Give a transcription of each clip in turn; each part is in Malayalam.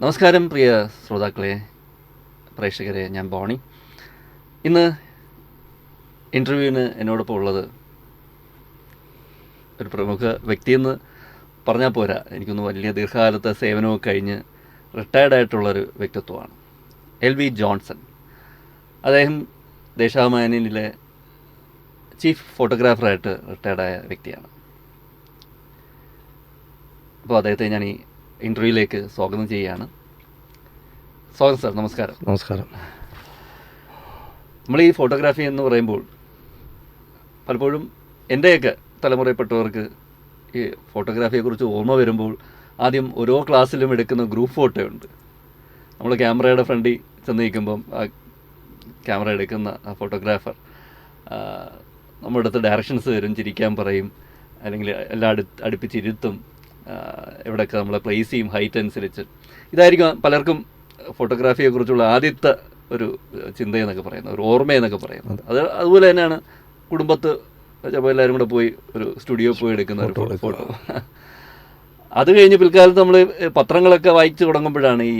നമസ്കാരം പ്രിയ ശ്രോതാക്കളെ, പ്രേക്ഷകരെ. ഞാൻ ബോണി. ഇന്ന് ഇൻ്റർവ്യൂവിന് എന്നോടൊപ്പം ഉള്ളത് ഒരു പ്രമുഖ വ്യക്തിയെന്ന് പറഞ്ഞാൽ പോരാ, എനിക്കൊന്ന് വലിയ ദീർഘകാലത്തെ സേവനമൊക്കെ കഴിഞ്ഞ് റിട്ടയർഡായിട്ടുള്ളൊരു വ്യക്തിത്വമാണ് LV ജോൺസൺ. അദ്ദേഹം ദേശാഭിമാനിയിലെ ചീഫ് ഫോട്ടോഗ്രാഫറായിട്ട് റിട്ടയർഡായ വ്യക്തിയാണ്. അപ്പോൾ അദ്ദേഹത്തെ ഞാൻ ഈ ഇൻ്റർവ്യൂവിലേക്ക് സ്വാഗതം ചെയ്യുകയാണ്. സ്വാഗതം സാർ. നമസ്കാരം. നമസ്കാരം. നമ്മൾ ഈ ഫോട്ടോഗ്രാഫി എന്ന് പറയുമ്പോൾ പലപ്പോഴും എൻ്റെയൊക്കെ തലമുറയിൽപ്പെട്ടവർക്ക് ഈ ഫോട്ടോഗ്രാഫിയെക്കുറിച്ച് ഓർമ്മ വരുമ്പോൾ ആദ്യം ഓരോ ക്ലാസ്സിലും എടുക്കുന്ന ഗ്രൂപ്പ് ഫോട്ടോ ഉണ്ട്. നമ്മൾ ക്യാമറയുടെ ഫ്രണ്ടിൽ ചെന്ന് നിൽക്കുമ്പം ആ ക്യാമറ എടുക്കുന്ന ആ ഫോട്ടോഗ്രാഫർ നമ്മുടെ അടുത്ത് ഡയറക്ഷൻസ് തരും, ചിരിക്കാൻ പറയും, അല്ലെങ്കിൽ എല്ലാം അടുപ്പിച്ചിരുത്തും, എവിടെയൊക്കെ നമ്മളെ പ്ലേസ് ചെയ്യും ഹൈറ്റ് അനുസരിച്ച്. ഇതായിരിക്കും പലർക്കും ഫോട്ടോഗ്രാഫിയെക്കുറിച്ചുള്ള ആദ്യത്തെ ഒരു ചിന്തയെന്നൊക്കെ പറയുന്നത്, ഒരു ഓർമ്മയെന്നൊക്കെ പറയുന്നത്. അതുപോലെ തന്നെയാണ് കുടുംബത്ത് ചിലപ്പോൾ എല്ലാവരും കൂടെ പോയി ഒരു സ്റ്റുഡിയോ പോയി എടുക്കുന്ന ഒരു ഫോട്ടോ. അത് കഴിഞ്ഞ് പിൽക്കാലത്ത് നമ്മൾ പത്രങ്ങളൊക്കെ വായിച്ചു തുടങ്ങുമ്പോഴാണ് ഈ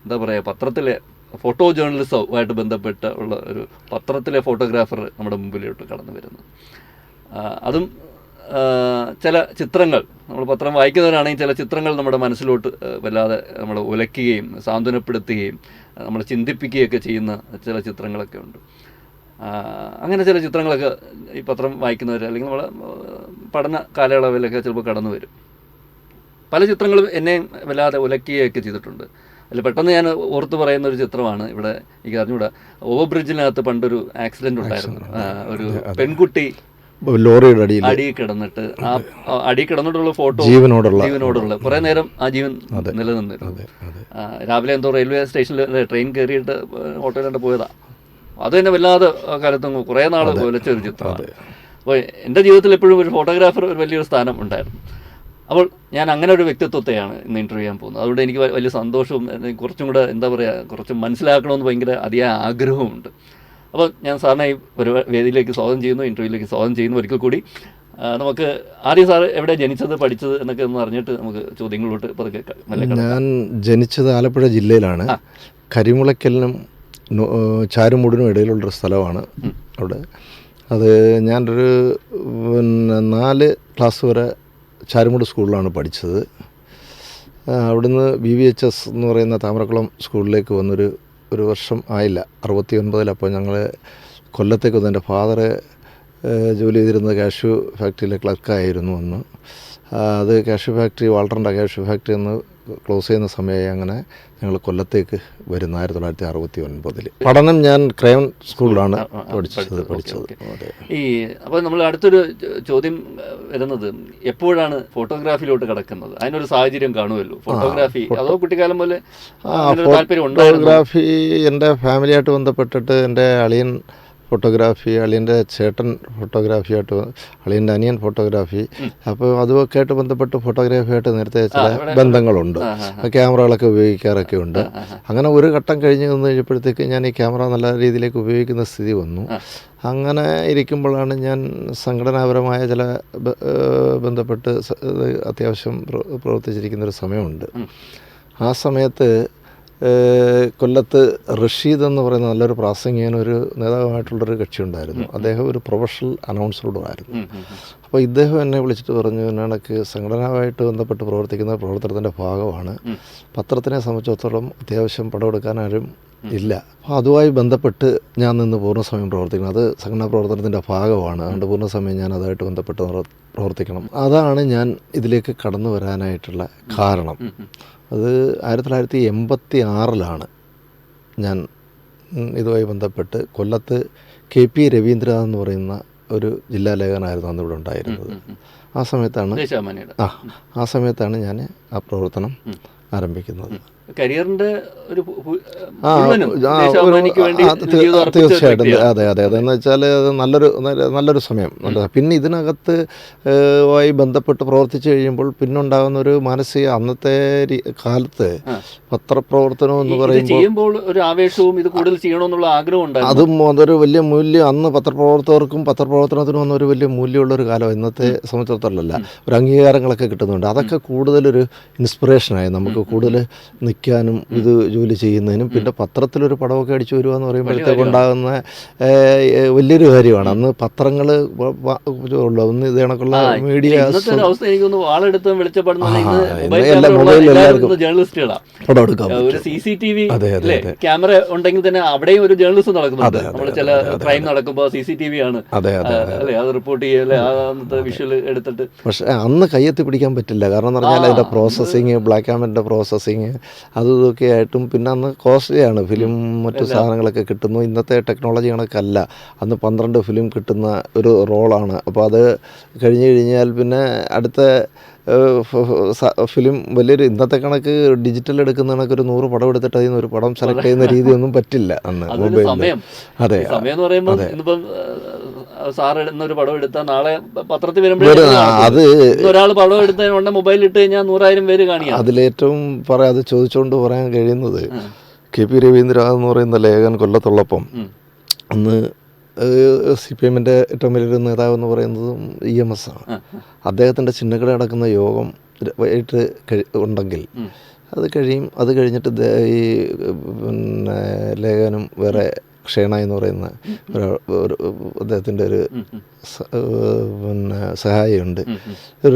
എന്താ പറയുക, പത്രത്തിലെ ഫോട്ടോ ജേർണലിസവുമായിട്ട് ബന്ധപ്പെട്ട ഉള്ള ഒരു പത്രത്തിലെ ഫോട്ടോഗ്രാഫർ നമ്മുടെ മുമ്പിലോട്ട് കടന്നു വരുന്നത്. അതും ചില ചിത്രങ്ങൾ, നമ്മൾ പത്രം വായിക്കുന്നവരാണെങ്കിൽ ചില ചിത്രങ്ങൾ നമ്മുടെ മനസ്സിലോട്ട് വല്ലാതെ നമ്മൾ ഉലയ്ക്കുകയും സാന്ത്വനപ്പെടുത്തുകയും നമ്മളെ ചിന്തിപ്പിക്കുകയൊക്കെ ചെയ്യുന്ന ചില ചിത്രങ്ങളൊക്കെ ഉണ്ട്. അങ്ങനെ ചില ചിത്രങ്ങളൊക്കെ ഈ പത്രം വായിക്കുന്നവർ അല്ലെങ്കിൽ നമ്മളെ പഠന കാലയളവിലൊക്കെ ചിലപ്പോൾ കടന്നു വരും. പല ചിത്രങ്ങളും എന്നെ വല്ലാതെ ഉലയ്ക്കുകയൊക്കെ ചെയ്തിട്ടുണ്ട്. അതിൽ പെട്ടെന്ന് ഞാൻ ഓർത്ത് പറയുന്ന ഒരു ചിത്രമാണ്, ഇവിടെ എനിക്ക് അറിഞ്ഞുകൂടാ, ഓവർ ബ്രിഡ്ജിനകത്ത് പണ്ടൊരു ആക്സിഡൻ്റ് ഉണ്ടായിരുന്നു. ഒരു പെൺകുട്ടി ലോറിയുടെ അടിയിൽ കിടന്നിട്ട്, ആ അടിയിൽ കിടന്നിട്ടുള്ള ഫോട്ടോ ജീവനോടുള്ള കുറേ നേരം ആ ജീവൻ നിലനിന്നിരുന്നു. രാവിലെ എന്തോ റെയിൽവേ സ്റ്റേഷനിൽ ട്രെയിൻ കയറിയിട്ട് ഓട്ടോയിൽ കണ്ട് പോയതാ. അത് തന്നെ വല്ലാതെ കാലത്തും കുറേ നാൾ കൊലച്ച ഒരു ചിത്രമാണ്. അപ്പോൾ എൻ്റെ ജീവിതത്തിൽ എപ്പോഴും ഒരു ഫോട്ടോഗ്രാഫർ ഒരു വലിയൊരു സ്ഥാനം ഉണ്ടായിരുന്നു. അപ്പോൾ ഞാൻ അങ്ങനെ ഒരു വ്യക്തിത്വത്തെയാണ് ഇന്ന് ഇൻ്റർവ്യൂ ചെയ്യാൻ പോകുന്നത്. അതുകൊണ്ട് എനിക്ക് വലിയ സന്തോഷവും കുറച്ചും കൂടെ എന്താ പറയുക, കുറച്ച് മനസ്സിലാക്കണമെന്ന് ഭയങ്കര അതിയായ ആഗ്രഹവുമുണ്ട്. അപ്പോൾ ഞാൻ സാറിനെ ഈ വേദിയിലേക്ക് സ്വാഗതം ചെയ്യുന്നു, ഇൻ്റർവ്യൂവിലേക്ക് സ്വാഗതം ചെയ്യുന്നു ഒരിക്കൽ കൂടി. നമുക്ക് ആദ്യം സാർ എവിടെ ജനിച്ചത്, പഠിച്ചത് എന്നൊക്കെ ഒന്ന് അറിഞ്ഞിട്ട് നമുക്ക് ചോദ്യങ്ങളിലോട്ട് പതുക്കെ. ഞാൻ ജനിച്ചത് ആലപ്പുഴ ജില്ലയിലാണ്. കരിമുളയ്ക്കലിനും ചാരുമൂടിനും ഇടയിലുള്ളൊരു സ്ഥലമാണ് അവിടെ. അത് ഞാനൊരു 4 ക്ലാസ് വരെ ചാരുമൂട് സ്കൂളിലാണ് പഠിച്ചത്. അവിടുന്ന് BVHS എന്ന് പറയുന്ന താമരക്കുളം സ്കൂളിലേക്ക് ഒരു വർഷം ആയില്ല, 69. അപ്പോൾ ഞങ്ങൾ കൊല്ലത്തേക്ക് വന്നു. എൻ്റെ ഫാദറ് ജോലി ചെയ്തിരുന്നത് കാഷ്യൂ ഫാക്ടറിയിലെ ക്ലർക്കായിരുന്നു അന്ന്. അത് കാഷ്യൂ ഫാക്ടറി, വാൾട്ടറിൻ്റെ കാഷ്യൂ ഫാക്ടറി എന്ന് ക്ലോസ് ചെയ്യുന്ന സമയമായി. അങ്ങനെ ഞങ്ങൾ കൊല്ലത്തേക്ക് വരുന്ന 1969. പഠനം ഞാൻ ക്രയോൺ സ്കൂളിലാണ് പഠിച്ചത്. ഈ അപ്പോൾ നമ്മൾ അടുത്തൊരു ചോദ്യം വരുന്നത്, എപ്പോഴാണ് ഫോട്ടോഗ്രാഫിയിലോട്ട് കിടക്കുന്നത്? അതിനൊരു സാഹചര്യം കാണുമല്ലോ. ഫോട്ടോഗ്രാഫി അതോ കുട്ടിക്കാലം പോലെ താല്പര്യം ഉണ്ടോ? ഫോട്ടോഗ്രാഫി എൻ്റെ ഫാമിലിയായിട്ട് ബന്ധപ്പെട്ടിട്ട് എൻ്റെ അളിയൻ ഫോട്ടോഗ്രാഫി, അളിയൻ്റെ ചേട്ടൻ ഫോട്ടോഗ്രാഫിയായിട്ട്, അളിയൻ്റെ അനിയൻ ഫോട്ടോഗ്രാഫി. അപ്പോൾ അതുമൊക്കെ ആയിട്ട് ബന്ധപ്പെട്ട് ഫോട്ടോഗ്രാഫിയായിട്ട് നേരത്തെ ചില ബന്ധങ്ങളുണ്ട്. ക്യാമറകളൊക്കെ ഉപയോഗിക്കാറൊക്കെ ഉണ്ട്. അങ്ങനെ ഒരു ഘട്ടം കഴിഞ്ഞ് നിന്ന് കഴിഞ്ഞപ്പോഴത്തേക്ക് ഞാൻ ഈ ക്യാമറ നല്ല രീതിയിലേക്ക് ഉപയോഗിക്കുന്ന സ്ഥിതി വന്നു. അങ്ങനെ ഇരിക്കുമ്പോഴാണ് ഞാൻ സംഘടനാപരമായ ചില ബന്ധപ്പെട്ട് അത്യാവശ്യം പ്രവർത്തിച്ചിരിക്കുന്നൊരു സമയമുണ്ട്. ആ സമയത്ത് കൊല്ലത്ത് റഷീദ് എന്ന് പറയുന്ന നല്ലൊരു പ്രാസംഗികൻ, ഒരു നേതാവുമായിട്ടുള്ളൊരു കക്ഷി ഉണ്ടായിരുന്നു. അദ്ദേഹം ഒരു പ്രൊഫഷണൽ അനൗൺസറുമായിരുന്നു. അപ്പോൾ ഇദ്ദേഹം എന്നെ വിളിച്ചിട്ട് പറഞ്ഞു, എനിക്ക് സംഘടനയുമായിട്ട് ബന്ധപ്പെട്ട് പ്രവർത്തിക്കുന്ന പ്രവർത്തനത്തിൻ്റെ ഭാഗമാണ്. പത്രത്തിനെ സംബന്ധിച്ചിടത്തോളം അത്യാവശ്യം പടമെടുക്കാൻ ആരും ഇല്ല. അപ്പോൾ അതുമായി ബന്ധപ്പെട്ട് ഞാൻ നിന്ന് പൂർണ്ണസമയം പ്രവർത്തിക്കണം. അത് സംഘടനാ പ്രവർത്തനത്തിൻ്റെ ഭാഗമാണ്. അതുകൊണ്ട് പൂർണ്ണസമയം ഞാൻ അതുമായിട്ട് ബന്ധപ്പെട്ട് പ്രവർത്തിക്കണം. അതാണ് ഞാൻ ഇതിലേക്ക് കടന്നു വരാനായിട്ടുള്ള കാരണം. അത് 1986 ഞാൻ ഇതുമായി ബന്ധപ്പെട്ട് കൊല്ലത്ത് KP രവീന്ദ്ര എന്ന് പറയുന്ന ഒരു ജില്ലാ ലേഖനായിരുന്നു അന്ന് ഇവിടെ ഉണ്ടായിരുന്നത്. ആ സമയത്താണ് ഞാൻ ആ പ്രവർത്തനം ആരംഭിക്കുന്നത്. കരിയറിന്റെ ഒരു തീർച്ചയായിട്ടും അതെ. എന്ന് വെച്ചാൽ അത് നല്ലൊരു സമയം. പിന്നെ ഇതിനകത്ത് ആയി ബന്ധപ്പെട്ട് പ്രവർത്തിച്ചു കഴിയുമ്പോൾ പിന്നുണ്ടാകുന്ന ഒരു മാനസിക, അന്നത്തെ കാലത്ത് പത്രപ്രവർത്തനം എന്ന് പറയുമ്പോൾ ഒരു ആവേശവും ഇത് കൂടുതൽ ചെയ്യണമെന്നുള്ള ആഗ്രഹം ഉണ്ടായിരുന്നു. അതും അതൊരു വലിയ മൂല്യം, അന്ന് പത്രപ്രവർത്തകർക്കും പത്രപ്രവർത്തനത്തിനും വന്നൊരു വലിയ മൂല്യമുള്ളൊരു കാലം. ഇന്നത്തെ സംബന്ധിച്ചിടത്തോളമല്ല, ഒരു അംഗീകാരങ്ങളൊക്കെ കിട്ടുന്നുണ്ട്. അതൊക്കെ കൂടുതലൊരു ഇൻസ്പിറേഷനായി നമുക്ക് നമുക്ക് കൂടുതൽ നിൽക്കാനും ഇത് ജോലി ചെയ്യുന്നതിനും. പിന്നെ പത്രത്തിലൊരു പടമൊക്കെ അടിച്ചു വരിക എന്ന് പറയുമ്പോഴത്തേക്ക് ഉണ്ടാകുന്ന വലിയൊരു കാര്യമാണ്. അന്ന് പത്രങ്ങൾ ഒന്ന് ഇത് കണക്കുള്ള മീഡിയ മൊബൈൽ എല്ലാവർക്കും പടം എടുക്കാം. ക്യാമറ ഉണ്ടെങ്കിൽ തന്നെ അവിടെയും ഒരു ജേർണലിസം നടക്കുന്നുണ്ട്. നമ്മൾ ചില ക്രൈം നടക്കുമ്പോൾ CCTV ആണ് അല്ലേ അത് റിപ്പോർട്ട് ചെയ്യല്ലേ, വിഷ്വൽ എടുത്തിട്ട്. പക്ഷേ അന്ന് കയ്യെത്തി പിടിക്കാൻ പറ്റില്ല. കാരണം എന്ന് പറഞ്ഞാൽ അതിൻ്റെ പ്രോസസ്സിങ്, ബ്ലാക്ക് ആൻഡ് പ്രോസസ്സിങ് അതും ഇതൊക്കെ ആയിട്ടും. പിന്നെ അന്ന് കോസ്റ്റ്ലിയാണ് ഫിലിം, മറ്റു സാധനങ്ങളൊക്കെ കിട്ടുന്നു. ഇന്നത്തെ ടെക്നോളജി കണക്കല്ല. അന്ന് 12 ഫിലിം കിട്ടുന്ന ഒരു റോളാണ്. അപ്പോൾ അത് കഴിഞ്ഞ് കഴിഞ്ഞാൽ പിന്നെ അടുത്ത ഫിലിം വലിയൊരു ഇന്നത്തെ കണക്ക് ഡിജിറ്റൽ എടുക്കുന്ന കണക്ക് ഒരു 100 പടം എടുത്തിട്ട് അതിൽ നിന്ന് ഒരു പടം സെലക്ട് ചെയ്യുന്ന രീതിയൊന്നും പറ്റില്ല അന്ന് മൊബൈലിൽ. അതെ, സാർ ഇടുന്നൊരു പടം എടുത്താൽ നാളെ പത്രത്തിൽ വരുമ്പോഴേ അത് ഒരാൾ പടം എടുത്തതിനുണ്ടെ മൊബൈൽ ഇട്ട് കഴിഞ്ഞാൽ 100,000 പേര് കാണിയാ. അതിലേറ്റവും അത് ചോദിച്ചുകൊണ്ട് പറയാൻ കഴിയുന്നത് KP രവീന്ദ്ര എന്ന് പറയുന്ന ലേഖകൻ കൊല്ലത്തുള്ളപ്പം അന്ന് CPM-ൻ്റെ ഏറ്റവും വലിയൊരു നേതാവ് എന്ന് പറയുന്നത് EMS ആണ്. അദ്ദേഹത്തിൻ്റെ ചിഹ്നക്കട നടക്കുന്ന യോഗം വൈകിട്ട് ഉണ്ടെങ്കിൽ അത് കഴിയും. അത് കഴിഞ്ഞിട്ട് ഈ പിന്നെ ലേഖനും വേറെ ക്ഷേണ എന്ന് പറയുന്ന അദ്ദേഹത്തിൻ്റെ ഒരു പിന്നെ സഹായിയുണ്ട്.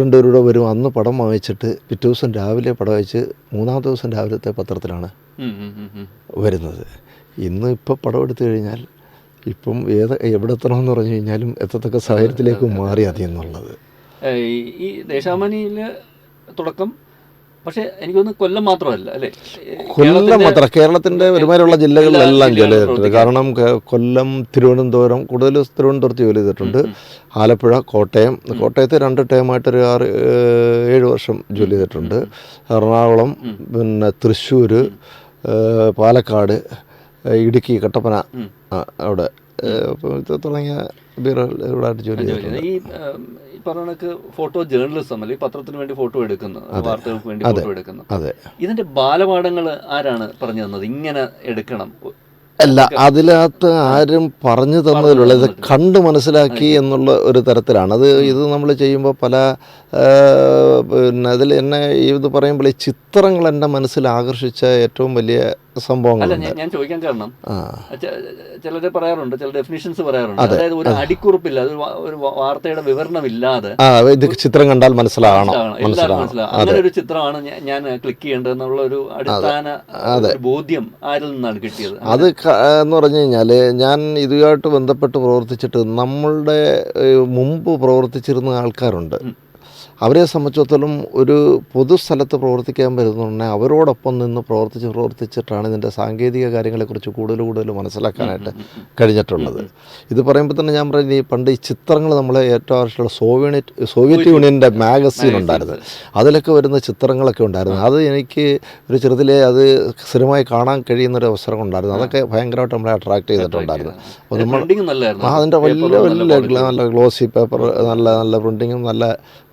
രണ്ടുപേരുടെ വരും. അന്ന് പടം വാങ്ങിച്ചിട്ട് പിറ്റേ ദിവസം രാവിലെ പടം വായിച്ച് 3-ാമത്തെ ദിവസം രാവിലത്തെ പത്രത്തിലാണ് വരുന്നത്. ഇന്ന് ഇപ്പോൾ പടം എടുത്തു കഴിഞ്ഞാൽ ഇപ്പം എവിടെ എത്തണമെന്ന് പറഞ്ഞു കഴിഞ്ഞാലും എത്തത്തക്ക സാഹചര്യത്തിലേക്ക് മാറി അതിന്നുള്ളത്. ഈ ദേശാഭിമാനിയിലെ തുടക്കം പക്ഷേ എനിക്ക് തോന്നുന്നു കൊല്ലം മാത്രമല്ല അല്ലേ? കൊല്ലം മാത്രം, കേരളത്തിൻ്റെ ഒരുമാതിരിയുള്ള ജില്ലകളിലെല്ലാം ജോലി ചെയ്തിട്ടുണ്ട്. കാരണം കൊല്ലം, തിരുവനന്തപുരം, കൂടുതൽ തിരുവനന്തപുരത്ത് ജോലി ചെയ്തിട്ടുണ്ട്. ആലപ്പുഴ, കോട്ടയത്ത് 2 ടൈമായിട്ടൊരു 6-7 വർഷം ജോലി ചെയ്തിട്ടുണ്ട്. എറണാകുളം, പിന്നെ തൃശ്ശൂർ, പാലക്കാട്, ഇടുക്കി, കട്ടപ്പന അവിടെ തുടങ്ങിയ ബ്യൂറോകളായിട്ട് ജോലി ചെയ്തിട്ടുണ്ട്. ഈ പറഞ്ഞ ഫോട്ടോ ജേർണലിസം അല്ലെങ്കിൽ പത്രത്തിന് വേണ്ടി ഫോട്ടോ എടുക്കുന്നു, വാർത്തകൾക്ക് വേണ്ടി ഫോട്ടോ എടുക്കുന്നു. ഇതിന്റെ ബാലപാഠങ്ങൾ ആരാണ് പറഞ്ഞു തന്നത്? ഇങ്ങനെ എടുക്കണം അല്ല, അതിനകത്ത് ആരും പറഞ്ഞു തന്നതിലുള്ള ഇത് കണ്ട് മനസ്സിലാക്കി എന്നുള്ള ഒരു തരത്തിലാണ് ഇത് നമ്മൾ ചെയ്യുമ്പോൾ പല പിന്നെ അതിൽ എന്നെ ഇത് പറയുമ്പോൾ ഈ ചിത്രങ്ങൾ എൻ്റെ മനസ്സിൽ ആകർഷിച്ച ഏറ്റവും വലിയ സംഭവങ്ങളല്ല. ഞാൻ ചോദിക്കാൻ കാരണം ചിലര് പറയാറുണ്ട്, ചില ഡെഫിനിഷൻസ് പറയാറുണ്ട്, അതായത് ഒരു അടിക്കുറിപ്പില്ല, ഒരു വാർത്തയുടെ വിവരണമില്ലാതെ ഇത് ചിത്രം കണ്ടാൽ മനസ്സിലാവണം, അങ്ങനെ ഒരു ചിത്രമാണ് ഞാൻ ക്ലിക്ക് ചെയ്യേണ്ടത് എന്നുള്ള ഒരു അടിസ്ഥാന ബോധ്യം ആരിൽ നിന്നാണ് കിട്ടിയത്? അത് എന്ന് പറഞ്ഞു കഴിഞ്ഞാൽ ഞാൻ ഇതുമായിട്ട് ബന്ധപ്പെട്ട് പ്രവർത്തിച്ചിട്ട് നമ്മളുടെ മുമ്പ് പ്രവർത്തിച്ചിരുന്ന ആൾക്കാരുണ്ട്. അവരെ സംബന്ധിച്ചിടത്തോളം ഒരു പൊതുസ്ഥലത്ത് പ്രവർത്തിക്കാൻ വരുന്നുണ്ടെങ്കിൽ അവരോടൊപ്പം നിന്ന് പ്രവർത്തിച്ചിട്ടാണ് ഇതിൻ്റെ സാങ്കേതിക കാര്യങ്ങളെക്കുറിച്ച് കൂടുതൽ മനസ്സിലാക്കാനായിട്ട് കഴിഞ്ഞിട്ടുള്ളത്. ഇത് പറയുമ്പോൾ തന്നെ ഞാൻ പറയുന്നത് പണ്ട് ഈ ചിത്രങ്ങൾ നമ്മളെ ഏറ്റവും ആവശ്യമുള്ള സോവിയറ്റ് യൂണിയൻ്റെ മാഗസീൻ ഉണ്ടായിരുന്നു. അതിലൊക്കെ വരുന്ന ചിത്രങ്ങളൊക്കെ ഉണ്ടായിരുന്നു. അത് എനിക്ക് ഒരു ചെറുതിലെ അത് സ്ഥിരമായി കാണാൻ കഴിയുന്നൊരു അവസരം ഉണ്ടായിരുന്നു. അതൊക്കെ ഭയങ്കരമായിട്ട് നമ്മളെ അട്രാക്ട് ചെയ്തിട്ടുണ്ടായിരുന്നു. അപ്പോൾ നമ്മൾ അതിൻ്റെ വലിയ നല്ല ഗ്ലോസി പേപ്പർ, നല്ല പ്രിൻറ്റിങ്ങും നല്ല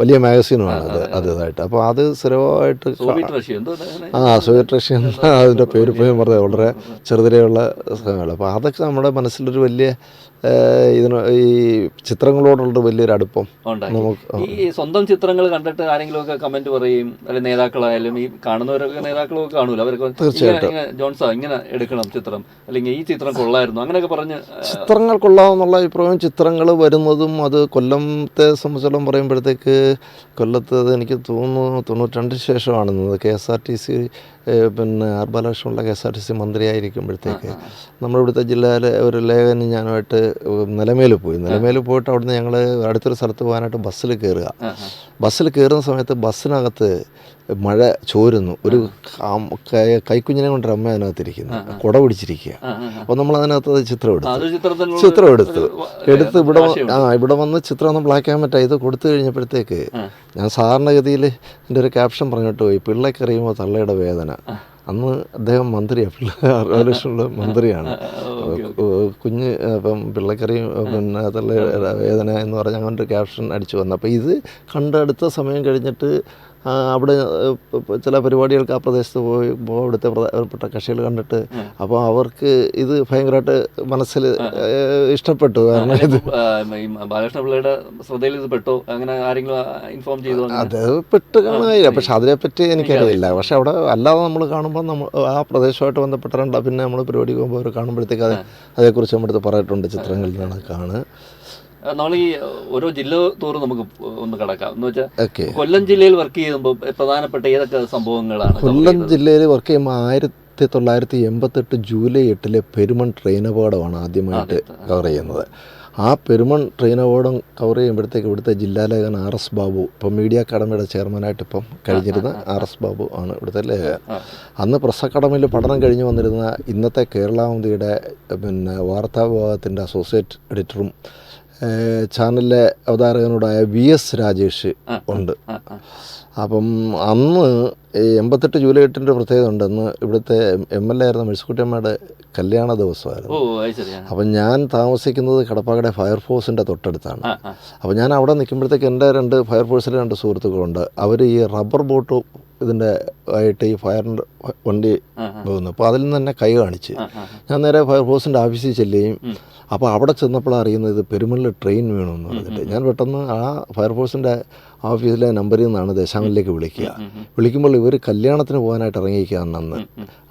വലിയ മാഗസീനുമാണ് അതായിട്ട്. അപ്പോൾ അത് സ്ഥിരമായിട്ട് സോവിയറ്റ് റഷ്യ അതിൻ്റെ പേര് പോയി പറഞ്ഞത് വളരെ ചെറുതിലെയുള്ള സ്ഥലങ്ങൾ. അപ്പോൾ അതൊക്കെ നമ്മുടെ മനസ്സിലൊരു വലിയ ഈ ചിത്രങ്ങളോടുള്ള വലിയൊരു അടുപ്പം നമുക്ക്. ഈ സ്വന്തം ചിത്രങ്ങൾ കണ്ടിട്ട് ആരെങ്കിലുമൊക്കെ കമന്റ് പറയും, അല്ലെങ്കിൽ നേതാക്കളായാലും ഈ കാണുന്നവരൊക്കെ നേതാക്കളൊക്കെ കാണൂല, അവരൊക്കെ തീർച്ചയായിട്ടും ജോൺസാ ഇങ്ങനെ എടുക്കണം ചിത്രം, അല്ലെങ്കിൽ ഈ ചിത്രം കൊള്ളായിരുന്നു, അങ്ങനെയൊക്കെ പറഞ്ഞ് ചിത്രങ്ങൾ കൊള്ളാമെന്നുള്ള അഭിപ്രായം. ചിത്രങ്ങൾ വരുന്നതും അത് കൊല്ലത്തെ സംബന്ധിച്ചോളം പറയുമ്പോഴത്തേക്ക് കൊല്ലത്ത് എനിക്ക് തോന്നുന്നു 92 ശേഷമാണ് KSRTC പിന്നെ ആർ ബാലകൃഷ്ണനുള്ള KSRTC മന്ത്രിയായിരിക്കുമ്പോഴത്തേക്ക് നമ്മളിവിടുത്തെ ജില്ലയിലെ ഒരു ലേഖനം ഞാനുമായിട്ട് നിലമേൽ പോയിട്ട് അവിടുന്ന് ഞങ്ങൾ അടുത്തൊരു സ്ഥലത്ത് പോകാനായിട്ട് ബസ്സിൽ കയറുന്ന സമയത്ത് ബസ്സിനകത്ത് മഴ ചോരുന്നു. ഒരു കൈക്കുഞ്ഞിനെ കൊണ്ടൊരു അമ്മ അതിനകത്തിരിക്കുന്നു, കുട പിടിച്ചിരിക്കുക. അപ്പോൾ നമ്മൾ അതിനകത്ത് ചിത്രം എടുത്ത് ഇവിടെ വന്ന് ചിത്രം ഒന്ന് ബ്ലാക്ക് ആൻഡ് വൈറ്റ് ഇത് കൊടുത്തു കഴിഞ്ഞപ്പോഴത്തേക്ക് ഞാൻ സാധാരണഗതിയിൽ എൻ്റെ ഒരു ക്യാപ്ഷൻ പറഞ്ഞിട്ട് പോയി, പിള്ളേക്കറിയുമ്പോൾ തള്ളയുടെ വേദന. അന്ന് അദ്ദേഹം മന്ത്രിയാണ്, ബാലകൃഷ്ണനുള്ള മന്ത്രിയാണ്. കുഞ്ഞ് ഇപ്പം പിള്ളേക്കറിയും പിന്നെ തള്ളയുടെ വേദന എന്ന് പറഞ്ഞ് അങ്ങനൊരു ക്യാപ്ഷൻ അടിച്ചു വന്നു. അപ്പോൾ ഇത് കണ്ടെടുത്ത സമയം കഴിഞ്ഞിട്ട് അവിടെ ചില പരിപാടികൾക്ക് ആ പ്രദേശത്ത് പോയി അവിടുത്തെ പ്രധാനപ്പെട്ട കക്ഷികൾ കണ്ടിട്ട് അപ്പോൾ അവർക്ക് ഇത് ഭയങ്കരമായിട്ട് മനസ്സിൽ ഇഷ്ടപ്പെട്ടു. കാരണം ഇത് ബാലകൃഷ്ണ പിള്ളയുടെ ശ്രദ്ധയിൽ ഇത് പെട്ടോ, അങ്ങനെ ആരെങ്കിലും ഇൻഫോം ചെയ്തു? അത് പെട്ട് കാണാനില്ല, പക്ഷെ അതിനെപ്പറ്റി എനിക്കറിയില്ല. പക്ഷെ അവിടെ അല്ലാതെ നമ്മൾ കാണുമ്പോൾ നമ്മൾ ആ പ്രദേശമായിട്ട് ബന്ധപ്പെട്ടിട്ടുണ്ട്. പിന്നെ നമ്മൾ പരിപാടി പോകുമ്പോൾ അവർ കാണുമ്പോഴത്തേക്ക് അതേക്കുറിച്ച് നമ്മുടെ അടുത്ത് പറഞ്ഞിട്ടുണ്ട്, ചിത്രങ്ങളിലാണ് കാണുക. നമ്മൾ ഈ ഓരോ ജില്ല തോറും നമുക്ക് ഒന്ന് കടക്കാം. എന്ന് വെച്ചാൽ കൊല്ലം ജില്ലയിൽ വർക്ക് ചെയ്യുമ്പോൾ പ്രധാനപ്പെട്ട ഏതൊക്കെ സംഭവങ്ങളാണ്? കൊല്ലം ജില്ലയിൽ വർക്ക് ചെയ്യുമ്പോൾ 1988 ജൂലൈ 8 പെരുമൺ ട്രെയിൻ അപകടമാണ് ആദ്യമായിട്ട് കവർ ചെയ്യുന്നത്. ആ പെരുമൺ ട്രെയിൻ അപകടം കവർ ചെയ്യുമ്പോഴത്തേക്ക് ഇവിടുത്തെ ജില്ലാലേഖകൻ RS ബാബു, ഇപ്പം മീഡിയ അക്കാഡമിയുടെ ചെയർമാനായിട്ട് ഇപ്പം കഴിഞ്ഞിരുന്ന RS ബാബു ആണ് ഇവിടുത്തെ ലേഖകൻ. അന്ന് പ്രസ് അക്കാഡമിയിൽ പഠനം കഴിഞ്ഞ് വന്നിരുന്ന ഇന്നത്തെ കേരളാവന്തിയുടെ പിന്നെ വാർത്താ വിഭാഗത്തിൻ്റെ അസോസിയേറ്റ് എഡിറ്ററും ചാനലിലെ അവതാരകനോടായ VS രാജേഷ് ഉണ്ട്. അപ്പം അന്ന് 88 ജൂലൈ 8 പ്രത്യേകത ഉണ്ടെന്ന് ഇവിടുത്തെ MLA ആയിരുന്ന മേഴ്സിക്കുട്ടിയമ്മയുടെ കല്യാണ ദിവസമായിരുന്നു. അപ്പം ഞാൻ താമസിക്കുന്നത് കടപ്പാക്കട ഫയർഫോഴ്സിൻ്റെ തൊട്ടടുത്താണ്. അപ്പം ഞാൻ അവിടെ നിൽക്കുമ്പോഴത്തേക്ക് എൻ്റെ 2 ഫയർഫോഴ്സിലെ 2 സുഹൃത്തുക്കളുണ്ട്. അവർ ഈ റബ്ബർ ബോട്ട് ഇതിൻ്റെ ആയിട്ട് ഈ ഫയറിൻ്റെ വണ്ടി പോകുന്നു. അപ്പോൾ അതിൽ നിന്ന് തന്നെ കൈ കാണിച്ച് ഞാൻ നേരെ ഫയർഫോഴ്സിൻ്റെ ഓഫീസിൽ ചെല്ലുകയും അപ്പോൾ അവിടെ ചെന്നപ്പോഴാണ് അറിയുന്നത് പെരുമണിൽ ട്രെയിൻ വീണമെന്ന് പറഞ്ഞിട്ട്. ഞാൻ പെട്ടെന്ന് ആ ഫയർഫോഴ്സിൻ്റെ ഓഫീസിലെ നമ്പറിൽ നിന്നാണ് ദേശാമലിലേക്ക് വിളിക്കുമ്പോൾ ഇവർ കല്യാണത്തിന് പോകാനായിട്ട് ഇറങ്ങിയിരിക്കുകയാണ്.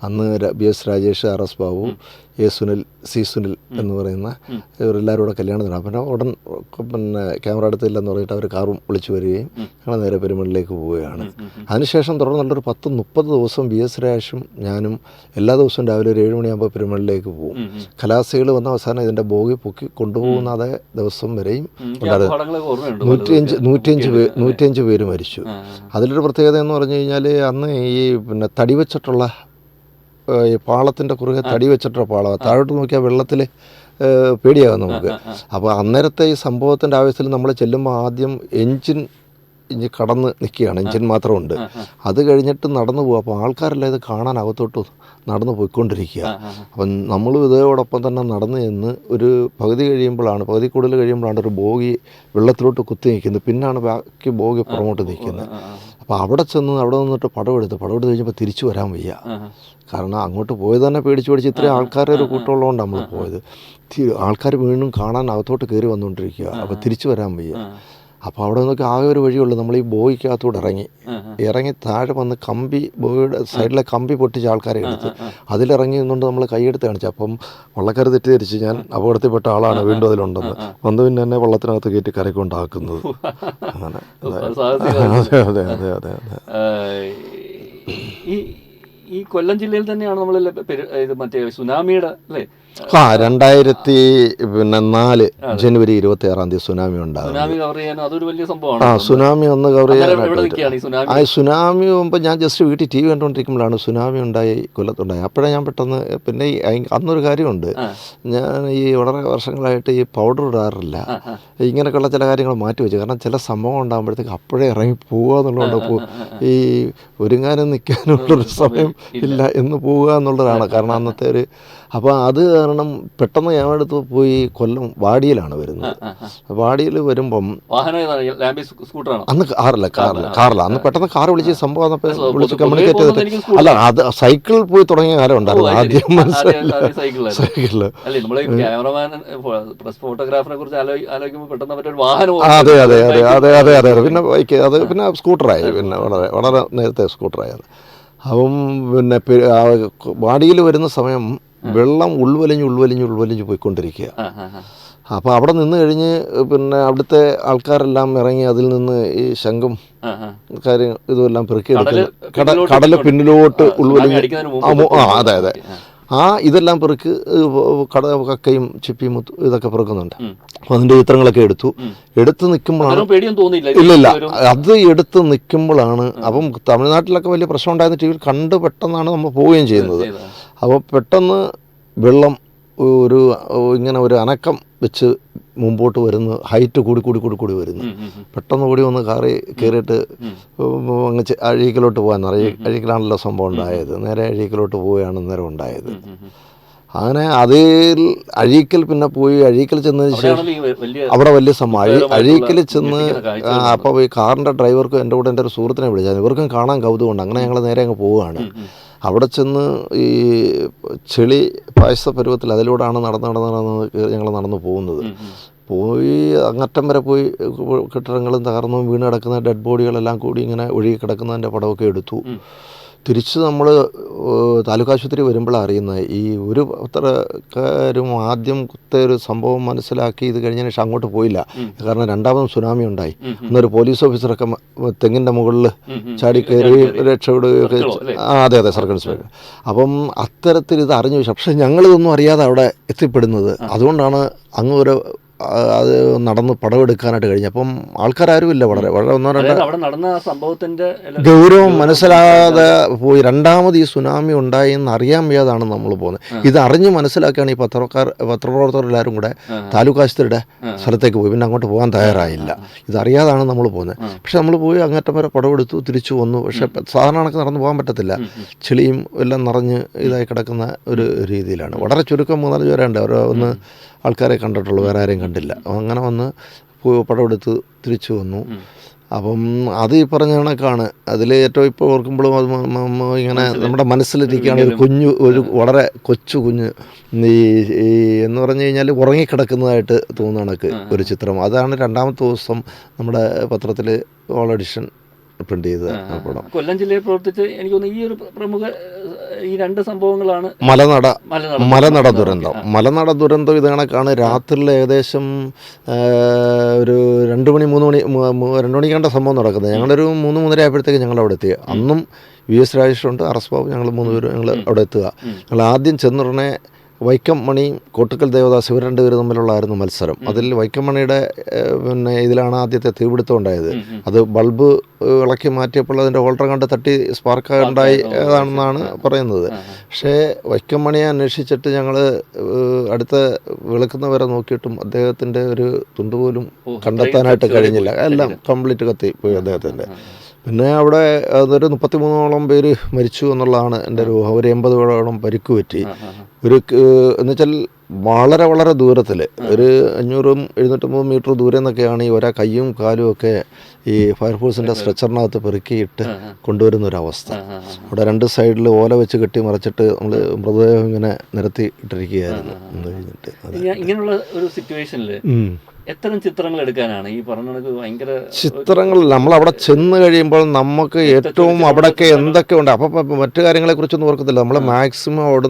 അന്ന് VS Rajesh, RS Babu, A Sunil, C Sunil എന്ന് പറയുന്ന ഇവരെല്ലാവരും കൂടെ കല്യാണത്തിന്. പിന്നെ ഉടൻ പിന്നെ ക്യാമറ എടുത്തില്ലെന്ന് പറഞ്ഞിട്ട് അവർ കാറും വിളിച്ചു വരികയും ഞങ്ങൾ നേരെ പെരുമണിലേക്ക് പോവുകയാണ്. അതിനുശേഷം തുടർന്നുള്ളൊരു 10-30 ദിവസം VS രാജേഷും ഞാനും എല്ലാ ദിവസവും രാവിലെ ഒരു 7 മണിയാകുമ്പോൾ പെരുമണിലേക്ക് പോകും. കലാസികൾ വന്ന അവസാനം ഇതിൻ്റെ ബോഗി പൊക്കി കൊണ്ടുപോകുന്ന അതേ ദിവസം വരെയും ഉണ്ടായിരുന്നു. 105 പേര് മരിച്ചു. അതിലൊരു പ്രത്യേകത എന്ന് പറഞ്ഞു കഴിഞ്ഞാൽ അന്ന് ഈ പിന്നെ തടി വെച്ചിട്ടുള്ള ഈ പാളത്തിൻ്റെ കുറുകെ തടി വെച്ചിട്ടുള്ള പാളം, താഴോട്ട് നോക്കിയാൽ വെള്ളത്തിൽ പേടിയാകും നമുക്ക്. അപ്പോൾ അന്നേരത്തെ ഈ സംഭവത്തിൻ്റെ ആവശ്യത്തിൽ നമ്മൾ ചെല്ലുമ്പോൾ ആദ്യം എൻജിൻ ഇനി കടന്ന് നിൽക്കുകയാണ്, എൻജിൻ മാത്രമുണ്ട്. അത് കഴിഞ്ഞിട്ട് നടന്നു പോകുക. അപ്പോൾ ആൾക്കാരെല്ലാം ഇത് കാണാൻ അകത്തോട്ട് നടന്നു പോയിക്കൊണ്ടിരിക്കുക. അപ്പം നമ്മൾ ഇതോടൊപ്പം തന്നെ നടന്നു ചെന്ന് ഒരു പകുതി കൂടുതൽ കഴിയുമ്പോഴാണ് ഒരു ബോഗി വെള്ളത്തിലോട്ട് കുത്തി നിൽക്കുന്നത്. പിന്നാണ് ബാക്കി ബോഗി പുറമോട്ട് നിൽക്കുന്നത്. അപ്പോൾ അവിടെ നിന്നിട്ട് പടമെടുത്ത് കഴിഞ്ഞപ്പോൾ തിരിച്ചു വരാൻ വയ്യ. കാരണം അങ്ങോട്ട് പോയത് തന്നെ പേടിച്ച് ഇത്രയും ആൾക്കാരുടെ ഒരു കൂട്ടമുള്ളതുകൊണ്ട് നമ്മൾ പോയത്. ആൾക്കാർ വീണ്ടും കാണാൻ അകത്തോട്ട് കയറി വന്നുകൊണ്ടിരിക്കുക. അപ്പോൾ തിരിച്ചു വരാൻ വയ്യ. അപ്പോൾ അവിടെ നിന്നൊക്കെ ആകെ ഒരു വഴിയുള്ളൂ, നമ്മൾ ഈ ബോഗിക്കകത്തൂടെ ഇറങ്ങി താഴെ വന്ന് ബോഗിയുടെ സൈഡിലെ കമ്പി പൊട്ടിച്ച് ആൾക്കാരെ എടുത്ത് അതിലിറങ്ങി നിന്നുകൊണ്ട് നമ്മൾ കൈയെടുത്ത് കാണിച്ചു. അപ്പം വള്ളക്കാർ തെറ്റിദ്ധരിച്ച് ഞാൻ അപകടത്തിൽപ്പെട്ട ആളാണ്, വീണ്ടും അതിലുണ്ടെന്ന് വന്ന് പിന്നെ എന്നെ വള്ളത്തിനകത്ത് കയറ്റി കരക്കൊണ്ടാക്കുന്നത്. അങ്ങനെ അതെ അതെ അതെ അതെ. ഈ കൊല്ലം ജില്ലയിൽ തന്നെയാണ് നമ്മൾ മറ്റേ സുനാമിയുടെ അല്ലേ? 2004 ജനുവരി 26 സുനാമി ഉണ്ടാകും. സുനാമി ഒന്ന് കവർ ചെയ്യാനായിട്ട് സുനാമി മുമ്പ് ഞാൻ ജസ്റ്റ് വീട്ടിൽ TV കണ്ടുകൊണ്ടിരിക്കുമ്പോഴാണ് സുനാമി ഉണ്ടായി, കൊല്ലത്തുണ്ടായി. അപ്പോഴേ ഞാൻ പെട്ടെന്ന് പിന്നെ അന്നൊരു കാര്യമുണ്ട്, ഞാൻ ഈ വളരെ വർഷങ്ങളായിട്ട് ഈ പൗഡർ ഇടാറില്ല. ഇങ്ങനെയൊക്കെയുള്ള ചില കാര്യങ്ങൾ മാറ്റി വെച്ചു. കാരണം ചില സംഭവം ഉണ്ടാകുമ്പോഴത്തേക്ക് അപ്പോഴേ ഇറങ്ങി പോവുക എന്നുള്ളതുകൊണ്ട് ഈ ഒരുങ്ങാനും നിൽക്കാനുള്ളൊരു സമയം ഇല്ല എന്ന് പോവുക എന്നുള്ളതാണ്. കാരണം അന്നത്തെ ഒരു അപ്പോൾ അത് കാരണം പെട്ടെന്ന് ഞങ്ങളടുത്ത് പോയി കൊല്ലം വാടിയിലാണ് വരുന്നത്. വാടിയിൽ വരുമ്പം അന്ന് കാറില്ല അന്ന് പെട്ടെന്ന് കാർ വിളിച്ച് സംഭവം വിളിച്ച് കമ്മ്യൂണിക്കേറ്റ് ചെയ്തിട്ട് അല്ല, അത് സൈക്കിളിൽ പോയി തുടങ്ങിയ കാലം ഉണ്ടായിരുന്നു ആദ്യം. മനസ്സിലായില്ല സൈക്കിളിൽ. അതെ അതെ അതെ അതെ അതെ അതെ. പിന്നെ ബൈക്ക്, അത് പിന്നെ സ്കൂട്ടറായി, പിന്നെ വളരെ നേരത്തെ സ്കൂട്ടറായി. അപ്പം പിന്നെ വാടിയിൽ വരുന്ന സമയം വെള്ളം ഉൾവലിഞ്ഞ് പോയിക്കൊണ്ടിരിക്കുക. അപ്പോൾ അവിടെ നിന്ന് കഴിഞ്ഞ് പിന്നെ അവിടുത്തെ ആൾക്കാരെല്ലാം ഇറങ്ങി അതിൽ നിന്ന് ഈ ശംഖും കാര്യം ഇതുമെല്ലാം പെറുക്കിയെടുക്കുന്നു. കടല് പിന്നിലോട്ട് ഉൾവലിഞ്ഞ് അതെ അതെ ഇതെല്ലാം പെറുക്ക് കക്കയും ചിപ്പിയും ഇതൊക്കെ പെറുക്കുന്നുണ്ട്. അപ്പോൾ അതിൻ്റെ ചിത്രങ്ങളൊക്കെ എടുത്ത് നിൽക്കുമ്പോഴാണ് ഇല്ലില്ല അത് എടുത്ത് നിൽക്കുമ്പോഴാണ് അപ്പം തമിഴ്നാട്ടിലൊക്കെ വലിയ പ്രശ്നം ഉണ്ടായിരുന്ന TV കണ്ട് പെട്ടെന്നാണ് നമ്മൾ പോവുകയും ചെയ്യുന്നത്. അപ്പോൾ പെട്ടെന്ന് വെള്ളം ഇങ്ങനെ ഒരു അനക്കം വെച്ച് മുമ്പോട്ട് വരുന്നു, ഹൈറ്റ് കൂടി വരുന്നു. പെട്ടെന്ന് കൂടി വന്ന് കയറിയിട്ട് അങ്ങ് അഴീക്കലോട്ട് പോകാൻ, അഴീക്കലാണല്ലോ സംഭവം ഉണ്ടായത്. നേരെ അഴീക്കലോട്ട് പോവുകയാണ് നേരം ഉണ്ടായത്. അങ്ങനെ അതിൽ അഴീക്കൽ പിന്നെ പോയി അഴീക്കൽ ചെന്നതിന് ശേഷം അവിടെയാണല്ലോ ഈ വലിയ അവിടെ വലിയ സംഭവം അഴീക്കൽ ചെന്ന് ഞെട്ടിക്കുന്ന കാഴ്ചകൾ അപ്പോൾ ഈ കാറിൻ്റെ ഡ്രൈവർക്കും എൻ്റെ കൂടെ എൻ്റെ ഒരു സുഹൃത്തിനെ വിളിച്ചാൽ ഇവർക്കും കാണാൻ കൗതുകമുണ്ട്. അങ്ങനെ ഞങ്ങൾ നേരെ അങ്ങ് പോവുകയാണ്. അവിടെ ചെന്ന് ഈ ചെളി പായസ പരുവത്തിൽ അതിലൂടെയാണ് നടന്ന് ഞങ്ങൾ നടന്നു പോകുന്നത്. പോയി അങ്ങറ്റം വരെ പോയി കെട്ടിടങ്ങളും തകർന്നു വീണ് കിടക്കുന്ന ഡെഡ് ബോഡികളെല്ലാം കൂടി ഇങ്ങനെ ഒഴുകി കിടക്കുന്നതിൻ്റെ പടമൊക്കെ എടുത്തു. തിരിച്ച് നമ്മൾ താലൂക്ക് ആശുപത്രി വരുമ്പോഴാണ് അറിയുന്നത് ഈ ഒരു പത്രക്കാരും ആദ്യം ഒരു സംഭവം മനസ്സിലാക്കി ഇത് കഴിഞ്ഞതിന് ശേഷം അങ്ങോട്ട് പോയില്ല. കാരണം രണ്ടാമതും സുനാമി ഉണ്ടായി. അന്നൊരു പോലീസ് ഓഫീസറൊക്കെ തെങ്ങിൻ്റെ മുകളിൽ ചാടി കയറി രക്ഷപ്പെടുകയൊക്കെ. അതെ സർക്കിൾ ഇൻസ്പെക്ടർ. അപ്പം അത്തരത്തിൽ ഇത് അറിഞ്ഞു. പക്ഷേ ഞങ്ങളിതൊന്നും അറിയാതെ അവിടെ എത്തിപ്പെടുന്നത്. അതുകൊണ്ടാണ് അങ്ങ് ഒരു അത് നടന്ന് പടമെടുക്കാനായിട്ട് കഴിഞ്ഞു. അപ്പം ആൾക്കാരാരുമില്ല. വളരെ ഒന്നോ രണ്ടോ അവിടെ നടന്ന സംഭവത്തിന്റെ ഗൗരവം മനസ്സിലാകാതെ പോയി. രണ്ടാമത് ഈ സുനാമി ഉണ്ടായി എന്ന് അറിയാൻ വയ്യാതാണ് നമ്മൾ പോകുന്നത്. ഇത് അറിഞ്ഞ് മനസ്സിലാക്കിയാണ് ഈ പത്രപ്രവർത്തകരെല്ലാവരും കൂടെ താലൂക്ക് ആശുപത്രിയുടെ സ്ഥലത്തേക്ക് പോയി. പിന്നെ അങ്ങോട്ട് പോകാൻ തയ്യാറായില്ല. ഇതറിയാതാണ് നമ്മൾ പോകുന്നത്. പക്ഷെ നമ്മൾ പോയി അങ്ങേറ്റം വരെ പടമെടുത്തു, തിരിച്ചു വന്നു. പക്ഷെ സാധാരണ കണക്ക് നടന്നു പോകാൻ പറ്റത്തില്ല. ചെളിയും എല്ലാം നിറഞ്ഞ് ഇതായി കിടക്കുന്ന ഒരു രീതിയിലാണ്. വളരെ ചുരുക്കം 3-4 പേരുണ്ട്. അവർ ഒന്ന് ആൾക്കാരെ കണ്ടിട്ടുള്ളൂ, വേറെ ആരെയും കണ്ടില്ല. അങ്ങനെ വന്ന് പടമെടുത്ത് തിരിച്ചു വന്നു. അപ്പം അത് ഈ പറഞ്ഞ കണക്കാണ്. അതിൽ ഏറ്റവും ഇപ്പോൾ ഓർക്കുമ്പോഴും അത് ഇങ്ങനെ നമ്മുടെ മനസ്സിലിരിക്കുകയാണ് ഒരു വളരെ കൊച്ചു കുഞ്ഞ് ഈ എന്ന് പറഞ്ഞു കഴിഞ്ഞാൽ ഉറങ്ങിക്കിടക്കുന്നതായിട്ട് തോന്നുന്ന കണക്ക് ഒരു ചിത്രം. അതാണ് രണ്ടാമത്തെ ദിവസം നമ്മുടെ പത്രത്തിൽ ഓൾ എഡിഷൻ പ്രിന്റ് ചെയ്ത പടം. കൊല്ലം ജില്ലയിൽ പ്രവർത്തിച്ച് എനിക്ക് തോന്നുന്നു ഈ ഒരു പ്രമുഖ ഈ 2 സംഭവങ്ങളാണ്. മലനട ദുരന്തം ഇത് കണക്കാണ്. രാത്രിയിൽ ഏകദേശം ഒരു 2 മണിക്കാണ്ട സംഭവം നടക്കുന്നത്. ഞങ്ങളൊരു 3-3:30 ആയപ്പോഴത്തേക്ക് ഞങ്ങൾ അവിടെ എത്തി. അന്നും VS രാജേഷുണ്ട്, RS ബാബു, ഞങ്ങൾ 3 പേരും ഞങ്ങൾ അവിടെ എത്തുക. ഞങ്ങൾ ആദ്യം ചെന്നുടനെ വൈക്കം മണിയും കോട്ടക്കൽ ദേവദാസ് ഇവർ 2 പേര് തമ്മിലുള്ളായിരുന്നു മത്സരം. അതിൽ വൈക്കം മണിയുടെ പിന്നെ ഇതിലാണ് ആദ്യത്തെ തീപിടുത്തം ഉണ്ടായത്. അത് ബൾബ് ഇളക്കി മാറ്റിയപ്പോൾ അതിൻ്റെ ഹോൾഡർ കണ്ട് തട്ടി സ്പാർക്ക് ഉണ്ടായി ഏതാണെന്നാണ് പറയുന്നത്. പക്ഷേ വൈക്കം മണിയെ അന്വേഷിച്ചിട്ട് ഞങ്ങൾ അടുത്ത വെളുക്കുന്നവരെ നോക്കിയിട്ടും അദ്ദേഹത്തിൻ്റെ ഒരു തുണ്ടുപോലും കണ്ടെത്താനായിട്ട് കഴിഞ്ഞില്ല. എല്ലാം കംപ്ലീറ്റ് കത്തി പോയി അദ്ദേഹത്തിൻ്റെ. പിന്നെ അവിടെ അതൊരു 33ഓളം പേര് മരിച്ചു എന്നുള്ളതാണ് എൻ്റെ ഒരു ഊഹം. ഒരു 80ഓളം പരിക്ക് പറ്റി. ഒരു എന്നുവെച്ചാൽ വളരെ വളരെ ദൂരത്തിൽ ഒരു 500-750 മീറ്റർ ദൂരെ നിന്നൊക്കെയാണ് ഈ ഒരാ കയ്യും കാലും ഒക്കെ ഈ ഫയർഫോഴ്സിൻ്റെ സ്ട്രെച്ചറിനകത്ത് പെറുക്കിയിട്ട് കൊണ്ടുവരുന്ന ഒരവസ്ഥ. അവിടെ 2 സൈഡിൽ ഓല വെച്ച് കെട്ടി മറിച്ചിട്ട് നമ്മൾ മൃതദേഹം ഇങ്ങനെ നിരത്തി ഇട്ടിരിക്കുകയായിരുന്നു. ഇങ്ങനെയുള്ള ഒരു സിറ്റുവേഷനിൽ എത്തരം ചിത്രങ്ങൾ എടുക്കാനാണ് ഈ പറഞ്ഞ ഭയങ്കര ചിത്രങ്ങൾ നമ്മൾ അവിടെ ചെന്ന് കഴിയുമ്പോൾ നമുക്ക് ഏറ്റവും അവിടെയൊക്കെ എന്തൊക്കെ ഉണ്ട്. അപ്പം മറ്റു കാര്യങ്ങളെക്കുറിച്ചൊന്നും ഓർക്കത്തില്ല. നമ്മൾ മാക്സിമം അവിടെ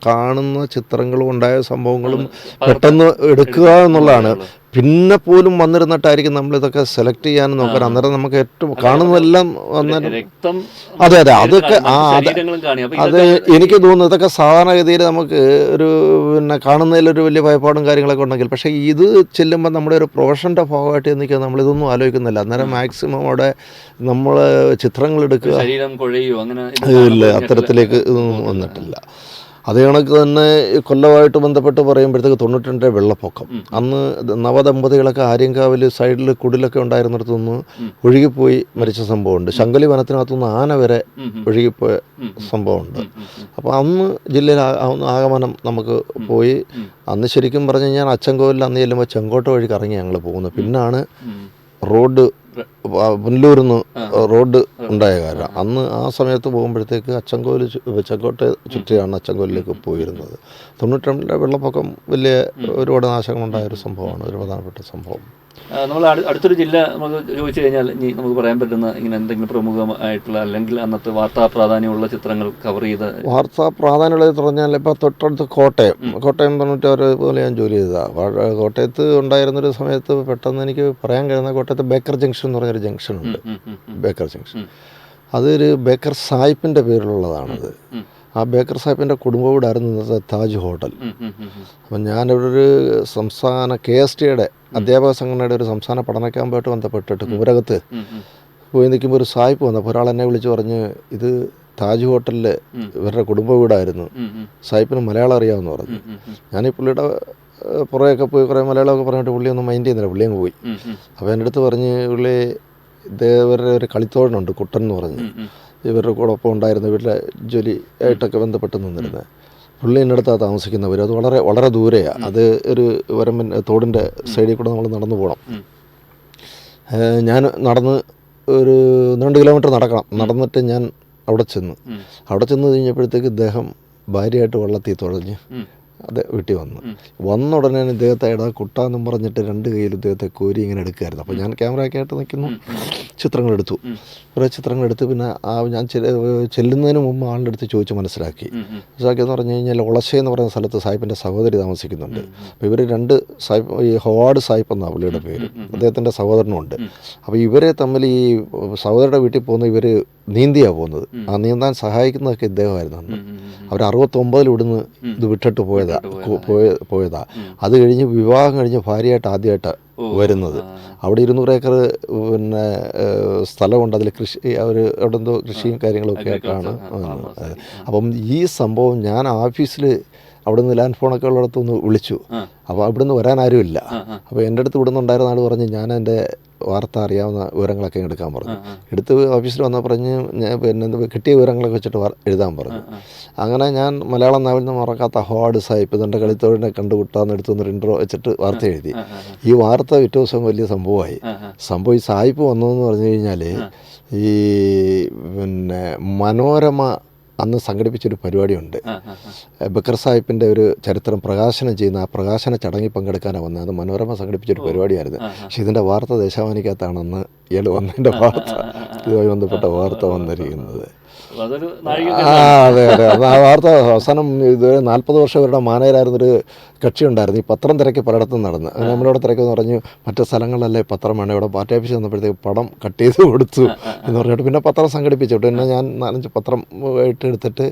കാണുന്ന ചിത്രങ്ങളും ഉണ്ടായ സംഭവങ്ങളും പെട്ടെന്ന് എടുക്കുക എന്നുള്ളതാണ്. പിന്നെ പോലും വന്നിരുന്നിട്ടായിരിക്കും നമ്മളിതൊക്കെ സെലക്ട് ചെയ്യാനും നോക്കാൻ. അന്നേരം നമുക്ക് ഏറ്റവും കാണുന്നതെല്ലാം അതെ അതൊക്കെ അത് എനിക്ക് തോന്നുന്നു ഇതൊക്കെ സാധാരണഗതിയിൽ നമുക്ക് ഒരു പിന്നെ കാണുന്നതിലൊരു വലിയ ഭയപ്പാടും കാര്യങ്ങളൊക്കെ ഉണ്ടെങ്കിൽ, പക്ഷേ ഇത് ചെല്ലുമ്പോൾ നമ്മുടെ ഒരു പ്രൊഫഷൻ്റെ ഭാഗമായിട്ട് നിൽക്കുക നമ്മളിതൊന്നും ആലോചിക്കുന്നില്ല. അന്നേരം മാക്സിമം അവിടെ നമ്മൾ ചിത്രങ്ങൾ എടുക്കുക ഇല്ല, അത്തരത്തിലേക്ക് ഇതൊന്നും വന്നിട്ടില്ല. അതേ കണക്ക് തന്നെ കൊല്ലമായിട്ട് ബന്ധപ്പെട്ട് പറയുമ്പോഴത്തേക്ക് 92 വെള്ളപ്പൊക്കം. അന്ന് നവദമ്പതികളൊക്കെ ആര്യങ്കാവിൽ സൈഡിൽ കുടിലൊക്കെ ഉണ്ടായിരുന്നിടത്തുനിന്ന് ഒഴുകിപ്പോയി മരിച്ച സംഭവമുണ്ട്. ശങ്കലി വനത്തിനകത്തുനിന്ന് ആന വരെ ഒഴുകിപ്പോയ സംഭവമുണ്ട്. അപ്പോൾ അന്ന് ജില്ലയിൽ ആഗമനം നമുക്ക് പോയി. അന്ന് ശരിക്കും പറഞ്ഞു കഴിഞ്ഞാൽ അച്ചൻകോവിലിൽ അന്ന് ചെല്ലുമ്പോൾ ചെങ്കോട്ട വഴി കറങ്ങി ഞങ്ങൾ പോകുന്നത്. പിന്നാണ് റോഡ് പുനലൂരിൽ നിന്ന് റോഡ് ഉണ്ടായ കാരണം. അന്ന് ആ സമയത്ത് പോകുമ്പോഴത്തേക്ക് അച്ചൻകോവിൽ ചെങ്കോട്ട ചുറ്റിയാണ് അച്ചൻകോവിലേക്ക് പോയിരുന്നത്. 92 വെള്ളപ്പൊക്കം വലിയ ഒരുപാട് നാശങ്ങളുണ്ടായൊരു സംഭവമാണ്, ഒരു പ്രധാനപ്പെട്ട സംഭവം. നമ്മൾ അടുത്തൊരു ജില്ല നമുക്ക് ചോദിച്ചു കഴിഞ്ഞാൽ ഇനി നമുക്ക് പറയാൻ പറ്റുന്ന ഇങ്ങനെ എന്തെങ്കിലും പ്രമുഖമായിട്ടുള്ള അല്ലെങ്കിൽ അന്നത്തെ വാർത്താ പ്രാധാന്യമുള്ള ചിത്രങ്ങൾ കവർ ചെയ്ത വാർത്താ പ്രാധാന്യമുള്ളത് പറഞ്ഞാൽ ഇപ്പോൾ തൊട്ടടുത്ത് കോട്ടയം 96 പോലെ ഞാൻ ജോലി ചെയ്തതാണ്. കോട്ടയത്ത് ഉണ്ടായിരുന്നൊരു സമയത്ത് പെട്ടെന്ന് എനിക്ക് പറയാൻ കഴിയുന്ന കോട്ടയത്ത് ബേക്കർ ജംഗ്ഷൻ എന്ന് പറഞ്ഞൊരു ജംഗ്ഷനുണ്ട്. ബേക്കർ ജംഗ്ഷൻ അതൊരു ബേക്കർ സാഹിബിൻ്റെ പേരിലുള്ളതാണത്. ആ ബേക്കർ സാഹിബിൻ്റെ കുടുംബ വീടായിരുന്നു ഇന്നത്തെ താജ് ഹോട്ടൽ. അപ്പം ഞാനിവിടെ ഒരു സംസ്ഥാന KSTയുടെ അധ്യാപക സംഘടനയുടെ ഒരു സംസ്ഥാന പഠന ക്യാമ്പുമായിട്ട് ബന്ധപ്പെട്ടിട്ട് കുമരകത്ത് പോയി നിൽക്കുമ്പോൾ ഒരു സാഹിബ് വന്നു. അപ്പോൾ ഒരാൾ എന്നെ വിളിച്ച് പറഞ്ഞ് ഇത് താജ് ഹോട്ടലിൽ ഇവരുടെ കുടുംബ വീടായിരുന്നു, സാഹിബിന് മലയാളം അറിയാമെന്ന് പറഞ്ഞു. ഞാൻ ഈ പുള്ളിയുടെ പുറകെയൊക്കെ പോയി കുറേ മലയാളമൊക്കെ പറഞ്ഞിട്ട് പുള്ളിയൊന്നും മൈൻഡ് ചെയ്യുന്നില്ല, പുള്ളി അങ്ങ് പോയി. അപ്പോൾ എൻ്റെ അടുത്ത് പറഞ്ഞ് പുള്ളി ഇവരുടെ ഒരു കളിത്തോഴനുണ്ട് കുട്ടൻ എന്ന് പറഞ്ഞ്, ഇവരുടെ കൂടെ ഒപ്പം ഉണ്ടായിരുന്നു, ഇവരുടെ ജോലി ആയിട്ടൊക്കെ ബന്ധപ്പെട്ട് നിന്നിരുന്നത്. പുള്ളി എൻ്റെ അടുത്താണ് താമസിക്കുന്നവർ. അത് വളരെ വളരെ ദൂരെയാണ്. അത് ഒരു വരമ്പൻ തോടിൻ്റെ സൈഡിൽ കൂടെ നമ്മൾ നടന്നു പോകണം. ഞാൻ നടന്ന് ഒരു 2 കിലോമീറ്റർ നടക്കണം. നടന്നിട്ട് ഞാൻ അവിടെ ചെന്ന് കഴിഞ്ഞപ്പോഴത്തേക്ക് ഇദ്ദേഹം ഭാര്യയായിട്ട് വെള്ളത്തിൽ തുഴഞ്ഞ് അത് വീട്ടിൽ വന്ന ഉടനെ ഇദ്ദേഹത്തെ കുട്ടാന്നും പറഞ്ഞിട്ട് 2 കയ്യിൽ ഇദ്ദേഹത്തെ കോരി ഇങ്ങനെ എടുക്കുമായിരുന്നു. അപ്പോൾ ഞാൻ ക്യാമറയൊക്കെ ആയിട്ട് നിൽക്കുന്നു, ചിത്രങ്ങളെടുത്തു. കുറേ ചിത്രങ്ങളെടുത്ത് പിന്നെ ഞാൻ ചെല്ലുന്നതിന് മുമ്പ് ആളുടെ അടുത്ത് ചോദിച്ച് മനസ്സിലാക്കിയെന്ന് പറഞ്ഞു കഴിഞ്ഞാൽ ഒളശ എന്ന് പറയുന്ന സ്ഥലത്ത് സാഹിബിൻ്റെ സഹോദരി താമസിക്കുന്നുണ്ട്. അപ്പോൾ ഇവർ 2 സാഹിബ്, ഈ ഹോവാർഡ് സാഹിബ് എന്നാണ് പുള്ളിയുടെ പേര്, അദ്ദേഹത്തിൻ്റെ സഹോദരനുമുണ്ട്. അപ്പോൾ ഇവരെ തമ്മിൽ ഈ സഹോദരിയുടെ വീട്ടിൽ പോകുന്ന ഇവർ നീന്തിയാണ് പോകുന്നത്. ആ നീന്താൻ സഹായിക്കുന്നതൊക്കെ ഇദ്ദേഹമായിരുന്നു അന്ന്. അവർ 69 ഇവിടുന്ന് ഇത് വിട്ടിട്ട് പോയതാ. അത് കഴിഞ്ഞ് വിവാഹം കഴിഞ്ഞ് ഭാര്യയായിട്ട് ആദ്യമായിട്ട് വരുന്നത്. അവിടെ 200 ഏക്കർ പിന്നെ സ്ഥലമുണ്ട്. അതിൽ കൃഷി, അവർ അവിടെ എന്തോ കൃഷിയും കാര്യങ്ങളൊക്കെ ആയിട്ടാണ്. അപ്പം ഈ സംഭവം ഞാൻ ഓഫീസിൽ അവിടെ നിന്ന് ലാൻഡ് ഫോണൊക്കെ ഉള്ളിടത്തുനിന്ന് വിളിച്ചു. അപ്പോൾ അവിടെ നിന്ന് വരാൻ ആരുമില്ല. അപ്പോൾ എൻ്റെ അടുത്ത് ഇവിടെ നിന്നുണ്ടായിരുന്ന ആൾ പറഞ്ഞ് ഞാൻ എൻ്റെ വാർത്ത അറിയാവുന്ന വിവരങ്ങളൊക്കെ എടുക്കാൻ പറഞ്ഞു. എടുത്ത് ഓഫീസിൽ വന്നാൽ പറഞ്ഞ് ഞാൻ പിന്നെ കിട്ടിയ വിവരങ്ങളൊക്കെ വെച്ചിട്ട് എഴുതാൻ പറഞ്ഞു. അങ്ങനെ ഞാൻ മലയാളം നാവിൽ നിന്ന് മറക്കാത്ത ഹോവാർഡ് സാഹിബ് ഇതെൻ്റെ കളിത്തോടിനെ കണ്ടുകിട്ടാന്ന് എടുത്തുന്നൊരു ഇൻട്രോ വെച്ചിട്ട് വാർത്ത എഴുതി. ഈ വാർത്ത പിറ്റേ ദിവസം വലിയ സംഭവമായി. ഈ സാഹിബ് വന്നതെന്ന് പറഞ്ഞു കഴിഞ്ഞാൽ ഈ പിന്നെ മനോരമ അന്ന് സംഘടിപ്പിച്ചൊരു പരിപാടിയുണ്ട്. ബക്കർ സാഹിബിൻ്റെ ഒരു ചരിത്രം പ്രകാശനം ചെയ്യുന്ന ആ പ്രകാശന ചടങ്ങിൽ പങ്കെടുക്കാനാണ് വന്നത്. അത് മനോരമ സംഘടിപ്പിച്ചൊരു പരിപാടിയായിരുന്നു. പക്ഷേ ഇതിൻ്റെ വാർത്ത ദേശാഭിമാനിക്കകത്താണെന്ന് ഇയാൾ വന്നതിൻ്റെ വാർത്ത, ഇതുമായി ബന്ധപ്പെട്ട വാർത്ത വന്നിരിക്കുന്നത്. അതെ. ആ വാർത്ത അവസാനം ഇതുവരെ 40 വർഷം ഇവരുടെ മാനേജരായിരുന്നൊരു കക്ഷി ഉണ്ടായിരുന്നു. ഈ പത്രം തിരക്കി പലയിടത്തും നടന്ന്. അങ്ങനെ നമ്മളിവിടെ തിരക്കെന്ന് പറഞ്ഞു മറ്റു സ്ഥലങ്ങളിലല്ലേ പത്രം വേണം, ഇവിടെ പാർട്ടി ഓഫീസ് വന്നപ്പോഴത്തേക്ക് പടം കട്ട് ചെയ്ത് കൊടുത്തു എന്ന് പറഞ്ഞിട്ട് പിന്നെ പത്രം സംഘടിപ്പിച്ചിട്ട് പിന്നെ ഞാൻ 4-5 പത്രം എടുത്തിട്ട്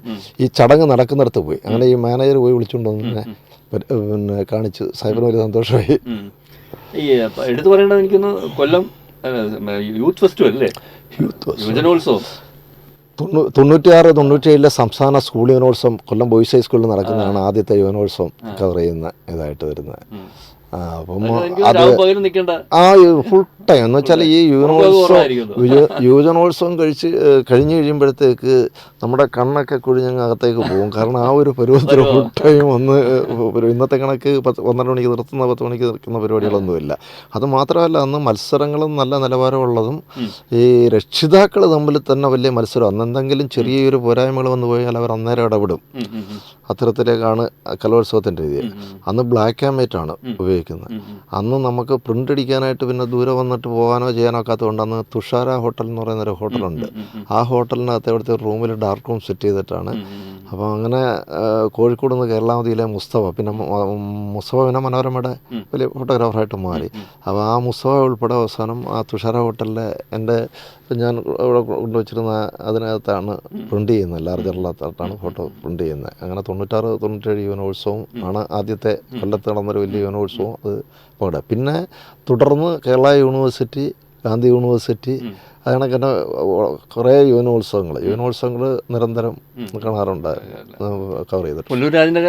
ഈ ചടങ്ങ് നടക്കുന്നിടത്ത് പോയി. അങ്ങനെ ഈ മാനേജർ പോയി വിളിച്ചുകൊണ്ട് വന്ന് പിന്നെ കാണിച്ചു. സാഹിബിന് വലിയ സന്തോഷമായി. ഈ എടുത്തു പറയേണ്ടത് എനിക്കൊന്ന് കൊല്ലം യൂത്ത് ഫെസ്റ്റിവൽ അല്ലേ, യുവജനോത്സവം 96-97 സംസ്ഥാന സ്കൂൾ യുവനോത്സവം കൊല്ലം ബോയ്സ് ഹൈസ്കൂളിൽ നടക്കുന്നതാണ് ആദ്യത്തെ യുവനോത്സവം കവർ ചെയ്യുന്ന ഇതായിട്ട് വരുന്നത്. അപ്പം അത് ഫുൾ ടൈം എന്ന് വെച്ചാൽ ഈ യുവജനോത്സവം കഴിഞ്ഞ് കഴിയുമ്പോഴത്തേക്ക് നമ്മുടെ കണ്ണൊക്കെ കുഴിഞ്ഞങ്ങ് അകത്തേക്ക് പോകും. കാരണം ആ ഒരു പരുവത്തിൽ ഫുൾ ടൈം ഇന്നത്തെ കണക്ക് 12 മണിക്ക് നിർത്തുന്ന 10 മണിക്ക് നിൽക്കുന്ന പരിപാടികളൊന്നുമില്ല. അത് മാത്രമല്ല അന്ന് മത്സരങ്ങളും നല്ല നിലവാരമുള്ളതും ഈ രക്ഷിതാക്കൾ തമ്മിൽ തന്നെ വലിയ മത്സരം. അന്ന് എന്തെങ്കിലും ചെറിയൊരു പോരായ്മകൾ വന്നു പോയാൽ അവർ അന്നേരം ഇടപെടും. അത്തരത്തിലേക്കാണ് കലോത്സവത്തിൻ്റെ രീതി. അന്ന് ബ്ലാക്ക് ആൻഡ് വൈറ്റ് ആണ് ഉപയോഗിക്കുന്നത്. അന്ന് നമുക്ക് പ്രിൻ്റ് അടിക്കാനായിട്ട് പിന്നെ ദൂരെ വന്നിട്ട് പോകാനോ ചെയ്യാനോ ഒക്കാത്തതുകൊണ്ട് അന്ന് തുഷാര ഹോട്ടൽ എന്ന് പറയുന്നൊരു ഹോട്ടലുണ്ട്. ആ ഹോട്ടലിനകത്ത് അവിടുത്തെ റൂമിൽ ഡാർക്ക് റൂം സെറ്റ് ചെയ്തിട്ടാണ്. അപ്പോൾ അങ്ങനെ കോഴിക്കോട് നിന്ന് കേരളാവതിയിലെ മുസ്തഫ, പിന്നെ മുസ്തഫ പിന്നെ മനോരമയുടെ വലിയ ഫോട്ടോഗ്രാഫറായിട്ട് മാറി. അപ്പോൾ ആ മുസ്തഫ ഉൾപ്പെടെ അവസാനം ആ തുഷാര ഹോട്ടലിലെ എൻ്റെ ഞാൻ ഇവിടെ കൊണ്ടുവച്ചിരുന്ന അതിനകത്താണ് പ്രിൻ്റ് ചെയ്യുന്നത്. ലാർജറിനകത്താണ് ഫോട്ടോ പ്രിൻ്റ് ചെയ്യുന്നത്. അങ്ങനെ 96-97 യുവനോത്സവം ആണ് ആദ്യത്തെ കൊല്ലത്ത് നടന്നൊരു വലിയ യുവനോത്സവം. അത് പങ്കെടുക്കുക. പിന്നെ തുടർന്ന് കേരള യൂണിവേഴ്സിറ്റി, ഗാന്ധി യൂണിവേഴ്സിറ്റി, അങ്ങനെ തന്നെ കുറേ യുവനോത്സവങ്ങൾ നിരന്തരം കാണാറുണ്ട്, കവർ ചെയ്തിട്ട്. പുല്ലൂരാജിൻ്റെ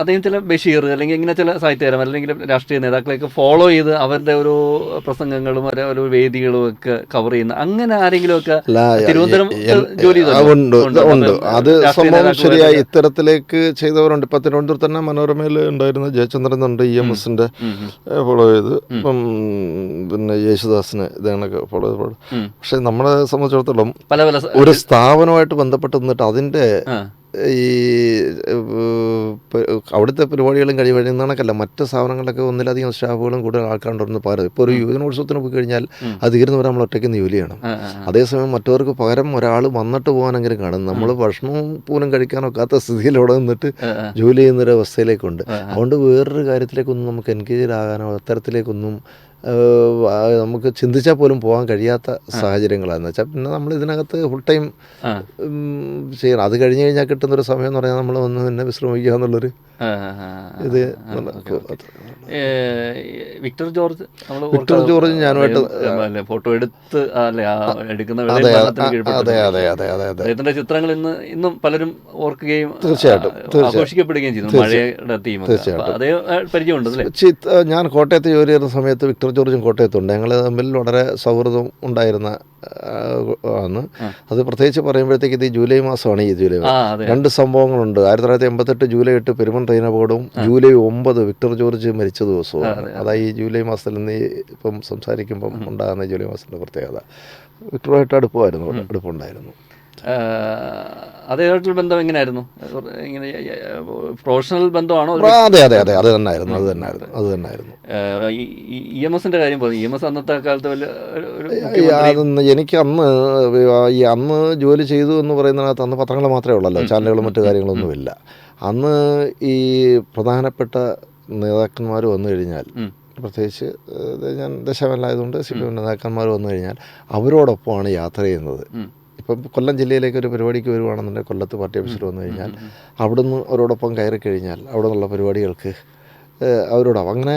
അദ്ദേഹം ചില ബഷീർ അല്ലെങ്കിൽ ഇങ്ങനെ ചില സാഹിത്യകാരൻ അല്ലെങ്കിൽ രാഷ്ട്രീയ നേതാക്കളെയൊക്കെ ഫോളോ ചെയ്ത് അവരുടെ ഓരോ പ്രസംഗങ്ങളും ഓരോ വേദികളും ഒക്കെ കവർ ചെയ്യുന്ന അങ്ങനെ ആരെങ്കിലുമൊക്കെ തിരുവനന്തപുരം ജോലി ഉണ്ട്. അത് സംഭവം ശരിയായി ഇത്തരത്തിലേക്ക് ചെയ്തവരുണ്ട്. ഇപ്പം തിരുവനന്തപുരത്ത് തന്നെ മനോരമയിൽ ഉണ്ടായിരുന്ന ജയചന്ദ്രൻ ഉണ്ട്, EMSന്റെ ഫോളോ ചെയ്ത്. ഇപ്പം പിന്നെ യേശുദാസിനെ ഇതേണൊക്കെ ഫോളോ ചെയ്ത്. പക്ഷെ നമ്മളെ സംബന്ധിച്ചിടത്തോളം ഒരു സ്ഥാപനമായിട്ട് ബന്ധപ്പെട്ട് നിന്നിട്ട് അതിൻ്റെ ഈ അവിടുത്തെ പരിപാടികളും കഴിയുന്നതാണക്കല്ല മറ്റ് സ്ഥാപനങ്ങളിലൊക്കെ ഒന്നിലധികം സ്റ്റാഫുകളും കൂടുതൽ ആൾക്കാരുണ്ടെന്ന് പറയുന്നത്. ഇപ്പോൾ ഒരു യുവജനോത്സവത്തിന് പോയി കഴിഞ്ഞാൽ അത് തീർന്നവരെ നമ്മൾ ഒറ്റയ്ക്ക് ജോലി ചെയ്യണം. അതേസമയം മറ്റവർക്ക് പകരം ഒരാൾ വന്നിട്ട് പോകാനെങ്കിലും കാണും. നമ്മൾ ഭക്ഷണവും പോലും കഴിക്കാനൊക്കാത്ത സ്ഥിതിയിൽ അവിടെ നിന്നിട്ട് ജോലി ചെയ്യുന്നൊരവസ്ഥയിലേക്കുണ്ട്. അതുകൊണ്ട് വേറൊരു കാര്യത്തിലേക്കൊന്നും നമുക്ക് എൻഗേജ് ആകാനോ അത്തരത്തിലേക്കൊന്നും നമുക്ക് ചിന്തിച്ചാൽ പോലും പോകാൻ കഴിയാത്ത സാഹചര്യങ്ങളാണെന്ന് വെച്ചാൽ പിന്നെ നമ്മൾ ഇതിനകത്ത് ഫുൾ ടൈം ചെയ്യണം. അത് കഴിഞ്ഞ് കഴിഞ്ഞാൽ കിട്ടുന്നൊരു സമയം എന്ന് പറഞ്ഞാൽ നമ്മൾ ഒന്ന് തന്നെ വിശ്രമിക്കുക എന്നുള്ളൊരു ഇത്. വിക്ടർ ജോർജ് ഞാനുമായിട്ട് ഫോട്ടോ എടുത്ത് അദ്ദേഹത്തിന്റെ ചിത്രങ്ങൾ ഇന്നും പലരും ഓർക്കുകയും ആഘോഷിക്കപ്പെടുകയും ചെയ്യുന്നു. മഴയുടെ തീം തീർച്ചയായിട്ടും ഞാൻ കോട്ടയത്ത് ജോലി ചെയ്യുന്ന സമയത്ത് വിക്ടർ ജോർജും കോട്ടയത്തുണ്ട്. ഞങ്ങൾ തമ്മിൽ വളരെ സൗഹൃദം ഉണ്ടായിരുന്ന ആണ്. അത് പ്രത്യേകിച്ച് പറയുമ്പോഴത്തേക്ക് ഇത് ഈ ജൂലൈ മാസമാണ്. ഈ ജൂലൈ 2 സംഭവങ്ങളുണ്ട്. 1988 ജൂലൈ 8 പെരുമൺ ട്രെയിൻ അപകടവും ജൂലൈ 9 വിക്ടർ ജോർജ് മരിച്ച ദിവസവും. അതായത് ഈ ജൂലൈ മാസത്തിൽ നിന്ന് ഇപ്പം സംസാരിക്കുമ്പം ഉണ്ടാകുന്ന ജൂലൈ മാസത്തിൻ്റെ പ്രത്യേകത. വിക്ടറുമായിട്ട് അടുപ്പമുണ്ടായിരുന്നു. അതേതായിട്ടുള്ള ബന്ധം എങ്ങനെയായിരുന്നു? ഇങ്ങനെ പ്രൊഫഷണൽ ബന്ധമാണോ? അതെ, അത് തന്നെയായിരുന്നു. EMS കാര്യം പറഞ്ഞു. EMS അന്നത്തെ കാലത്ത് എനിക്ക് അന്ന് ജോലി ചെയ്തു എന്ന് പറയുന്നതിനകത്ത് അന്ന് പത്രങ്ങൾ മാത്രമേ ഉള്ളല്ലോ, ചാനലുകളും മറ്റു കാര്യങ്ങളൊന്നുമില്ല. അന്ന് ഈ പ്രധാനപ്പെട്ട നേതാക്കന്മാർ വന്നു കഴിഞ്ഞാൽ, പ്രത്യേകിച്ച് ഞാൻ ദശാമല്ലായതുകൊണ്ട് CPM നേതാക്കന്മാർ വന്നു കഴിഞ്ഞാൽ അവരോടൊപ്പമാണ് യാത്ര ചെയ്യുന്നത്. ഇപ്പം കൊല്ലം ജില്ലയിലേക്ക് ഒരു പരിപാടിക്ക് വരുവാണെന്നുണ്ടെങ്കിൽ കൊല്ലത്ത് പാർട്ടി ഓഫീസർ വന്നു കഴിഞ്ഞാൽ അവിടുന്ന് അവരോടൊപ്പം കയറി കഴിഞ്ഞാൽ അവിടെ നിന്നുള്ള പരിപാടികൾക്ക് അവരോടൊപ്പം അങ്ങനെ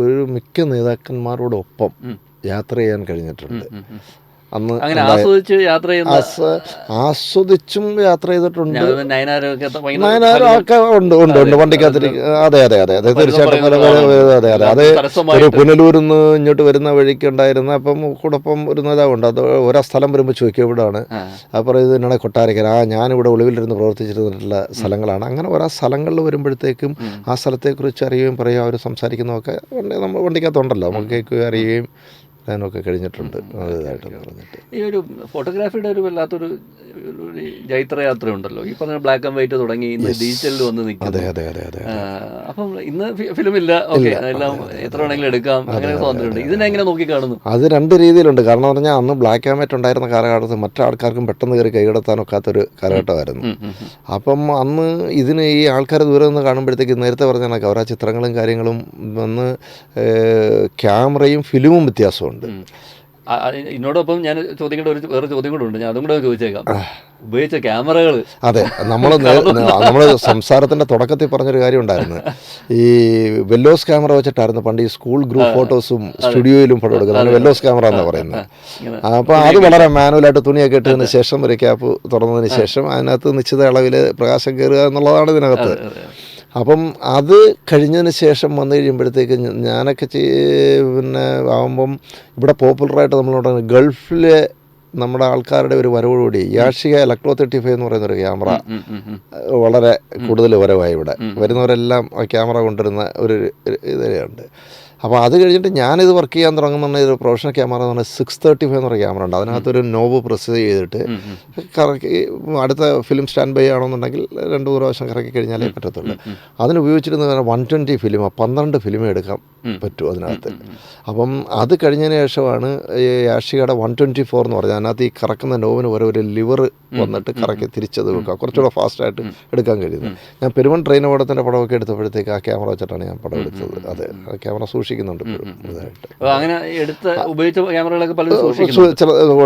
ഒരു മിക്ക നേതാക്കന്മാരോടൊപ്പം യാത്ര ചെയ്യാൻ കഴിഞ്ഞിട്ടുണ്ട്. അന്ന് ആസ്വദിച്ചും യാത്ര ചെയ്തിട്ടുണ്ട്. നയനാരൊക്കെ ഉണ്ട് വണ്ടിക്കകത്ത്. അതെ, തീർച്ചയായിട്ടും. അതെ, ഒരു പുനലൂരിൽ നിന്ന് ഇങ്ങോട്ട് വരുന്ന വഴിക്ക് ഉണ്ടായിരുന്ന അപ്പം കൂടൊപ്പം ഒരു നേതാവുണ്ട്. അത് ഓരോ സ്ഥലം വരുമ്പോൾ ചോദിക്കും എവിടെയാണ്. അപ്പോൾ ഇത് എന്നാണ് കൊട്ടാരക്കര. ഞാനിവിടെ ഒളിവിലിരുന്ന് പ്രവർത്തിച്ചിരുന്നിട്ടുള്ള സ്ഥലങ്ങളാണ്. അങ്ങനെ ഓരോ സ്ഥലങ്ങളിൽ വരുമ്പോഴത്തേക്കും ആ സ്ഥലത്തെക്കുറിച്ച് അറിയുകയും പറയുകയും അവർ സംസാരിക്കുന്നതൊക്കെ നമ്മൾ വണ്ടിക്കകത്തുണ്ടല്ലോ, നമുക്ക് കേൾക്കുകയും അറിയുകയും ഞാനൊക്കെ കഴിഞ്ഞിട്ടുണ്ട്. ഇതായിട്ടെന്ന് പറഞ്ഞിട്ട് ഈ ഒരു ഫോട്ടോഗ്രാഫിയുടെ ഒരു വല്ലാത്തൊരു ജൈത്രയാത്ര ഉണ്ടല്ലോ. ഈ പറഞ്ഞ ബ്ലാക്ക് ആൻഡ് വൈറ്റ് തുടങ്ങി ഇന്ന് ഡിജിറ്റലിൽ വന്ന് നിൽക്കുന്നു. അതെ. അപ്പം ഇന്ന് ഫിലിമില്ല, ഓക്കെ, എല്ലാം എത്ര വേണമെങ്കിലും എടുക്കാം, അങ്ങനെ സ്വാതന്ത്ര്യമുണ്ട്. ഇതിനെങ്ങനെ നോക്കി കാണുന്നു? അത് 2 രീതിയിലുണ്ട്. കാരണം എന്ന് പറഞ്ഞാൽ അന്ന് ബ്ലാക്ക് ആൻഡ് വൈറ്റ് ഉണ്ടായിരുന്ന കാലഘട്ടത്തിൽ മറ്റാൾക്കാർക്കും പെട്ടെന്ന് കയറി കൈകടത്താനൊക്കാത്തൊരു കാലഘട്ടമായിരുന്നു. അപ്പം അന്ന് ഇതിന് ഈ ആൾക്കാർ ദൂരെ നിന്ന് കാണുമ്പോഴത്തേക്ക് നേരത്തെ പറഞ്ഞ കണക്ക് അവരാ ചിത്രങ്ങളും കാര്യങ്ങളും വന്ന് ക്യാമറയും ഫിലിമും വ്യത്യാസമുണ്ട്. ഇതിനോടൊപ്പം ഞാൻ ചോദിക്കേണ്ട വേറെ ചോദ്യം കൂടെ ഉണ്ട്, ഞാൻ അതും കൂടെ ചോദിച്ചേക്കാം. ഉപയോഗിച്ച ക്യാമറകൾ. അതെ, നമ്മൾ സംസാരത്തിൻ്റെ തുടക്കത്തിൽ പറഞ്ഞൊരു കാര്യം ഉണ്ടായിരുന്നു. ഈ വെല്ലോസ് ക്യാമറ വെച്ചിട്ടായിരുന്നു പണ്ട് ഈ സ്കൂൾ ഗ്രൂപ്പ് ഫോട്ടോസും സ്റ്റുഡിയോയിലും ഫോട്ടോ എടുക്കുന്നത്. വെല്ലോസ് ക്യാമറ എന്നാണ് പറയുന്നത്. അപ്പോൾ അത് വളരെ മാനുവലായിട്ട് തുണിയൊക്കെ ഇട്ടതിന് ശേഷം ഒരു ക്യാപ്പ് തുറന്നതിന് ശേഷം അതിനകത്ത് നിശ്ചിത അളവിൽ പ്രകാശം കയറുക എന്നുള്ളതാണ് ഇതിനകത്ത്. അപ്പം അത് കഴിഞ്ഞതിന് ശേഷം വന്നു കഴിയുമ്പോഴത്തേക്ക് ഞാനൊക്കെ പിന്നെ ആകുമ്പം ഇവിടെ പോപ്പുലറായിട്ട് നമ്മളിവിടെ ഗൾഫിലെ നമ്മുടെ ആൾക്കാരുടെ ഒരു വരവോടുകൂടി യാഷിക ഇലക്ട്രോ 35 എന്ന് പറയുന്നൊരു ക്യാമറ വളരെ കൂടുതൽ വരവായി. ഇവിടെ വരുന്നവരെല്ലാം ആ ക്യാമറ കൊണ്ടുവരുന്ന ഒരു ഇതുണ്ട്. അപ്പോൾ അത് കഴിഞ്ഞിട്ട് ഞാനിത് വർക്ക് ചെയ്യാൻ തുടങ്ങുന്ന ഒരു പ്രൊഫഷണൽ ക്യാമറ എന്ന് പറഞ്ഞാൽ 635 എന്ന് പറയുന്ന ക്യാമറ ഉണ്ട്. അതിനകത്തൊരു നോബ് പ്രസ് ചെയ്തിട്ട് കറക്കി അടുത്ത ഫിലിം സ്റ്റാൻഡ് ബൈ ആണെന്നുണ്ടെങ്കിൽ 2-3 പ്രാവശ്യം കറക്കി കഴിഞ്ഞാലേ പറ്റത്തുള്ളൂ. അതിനുപയോഗിച്ചിരുന്ന 120 ഫിലിം 12 ഫിലിമേ എടുക്കാൻ പറ്റൂ അതിനകത്ത്. അപ്പം അത് കഴിഞ്ഞതിന് ശേഷമാണ് ഈ യാഷികയുടെ 124 എന്ന് പറഞ്ഞാൽ അതിനകത്ത് ഈ കറക്കുന്ന നോവിന് ഒരു ലിവർ വന്നിട്ട് കറക്കി തിരിച്ചത് വെക്കുക, കുറച്ചുകൂടെ ഫാസ്റ്റായിട്ട് എടുക്കാൻ കഴിയുന്നത്. ഞാൻ പെരുമൺ ട്രെയിൻ അപകടത്തിൻ്റെ പടമൊക്കെ എടുത്തപ്പോഴത്തേക്ക് ആ ക്യാമറ വെച്ചിട്ടാണ് ഞാൻ പടം എടുത്തത്. അതെ, ആ ക്യാമറ സൂക്ഷിക്കുന്നുണ്ട് ഇപ്പോഴും ഇതായിട്ട്. അങ്ങനെ എടുത്ത ഉപയോഗിച്ച ക്യാമറകളൊക്കെ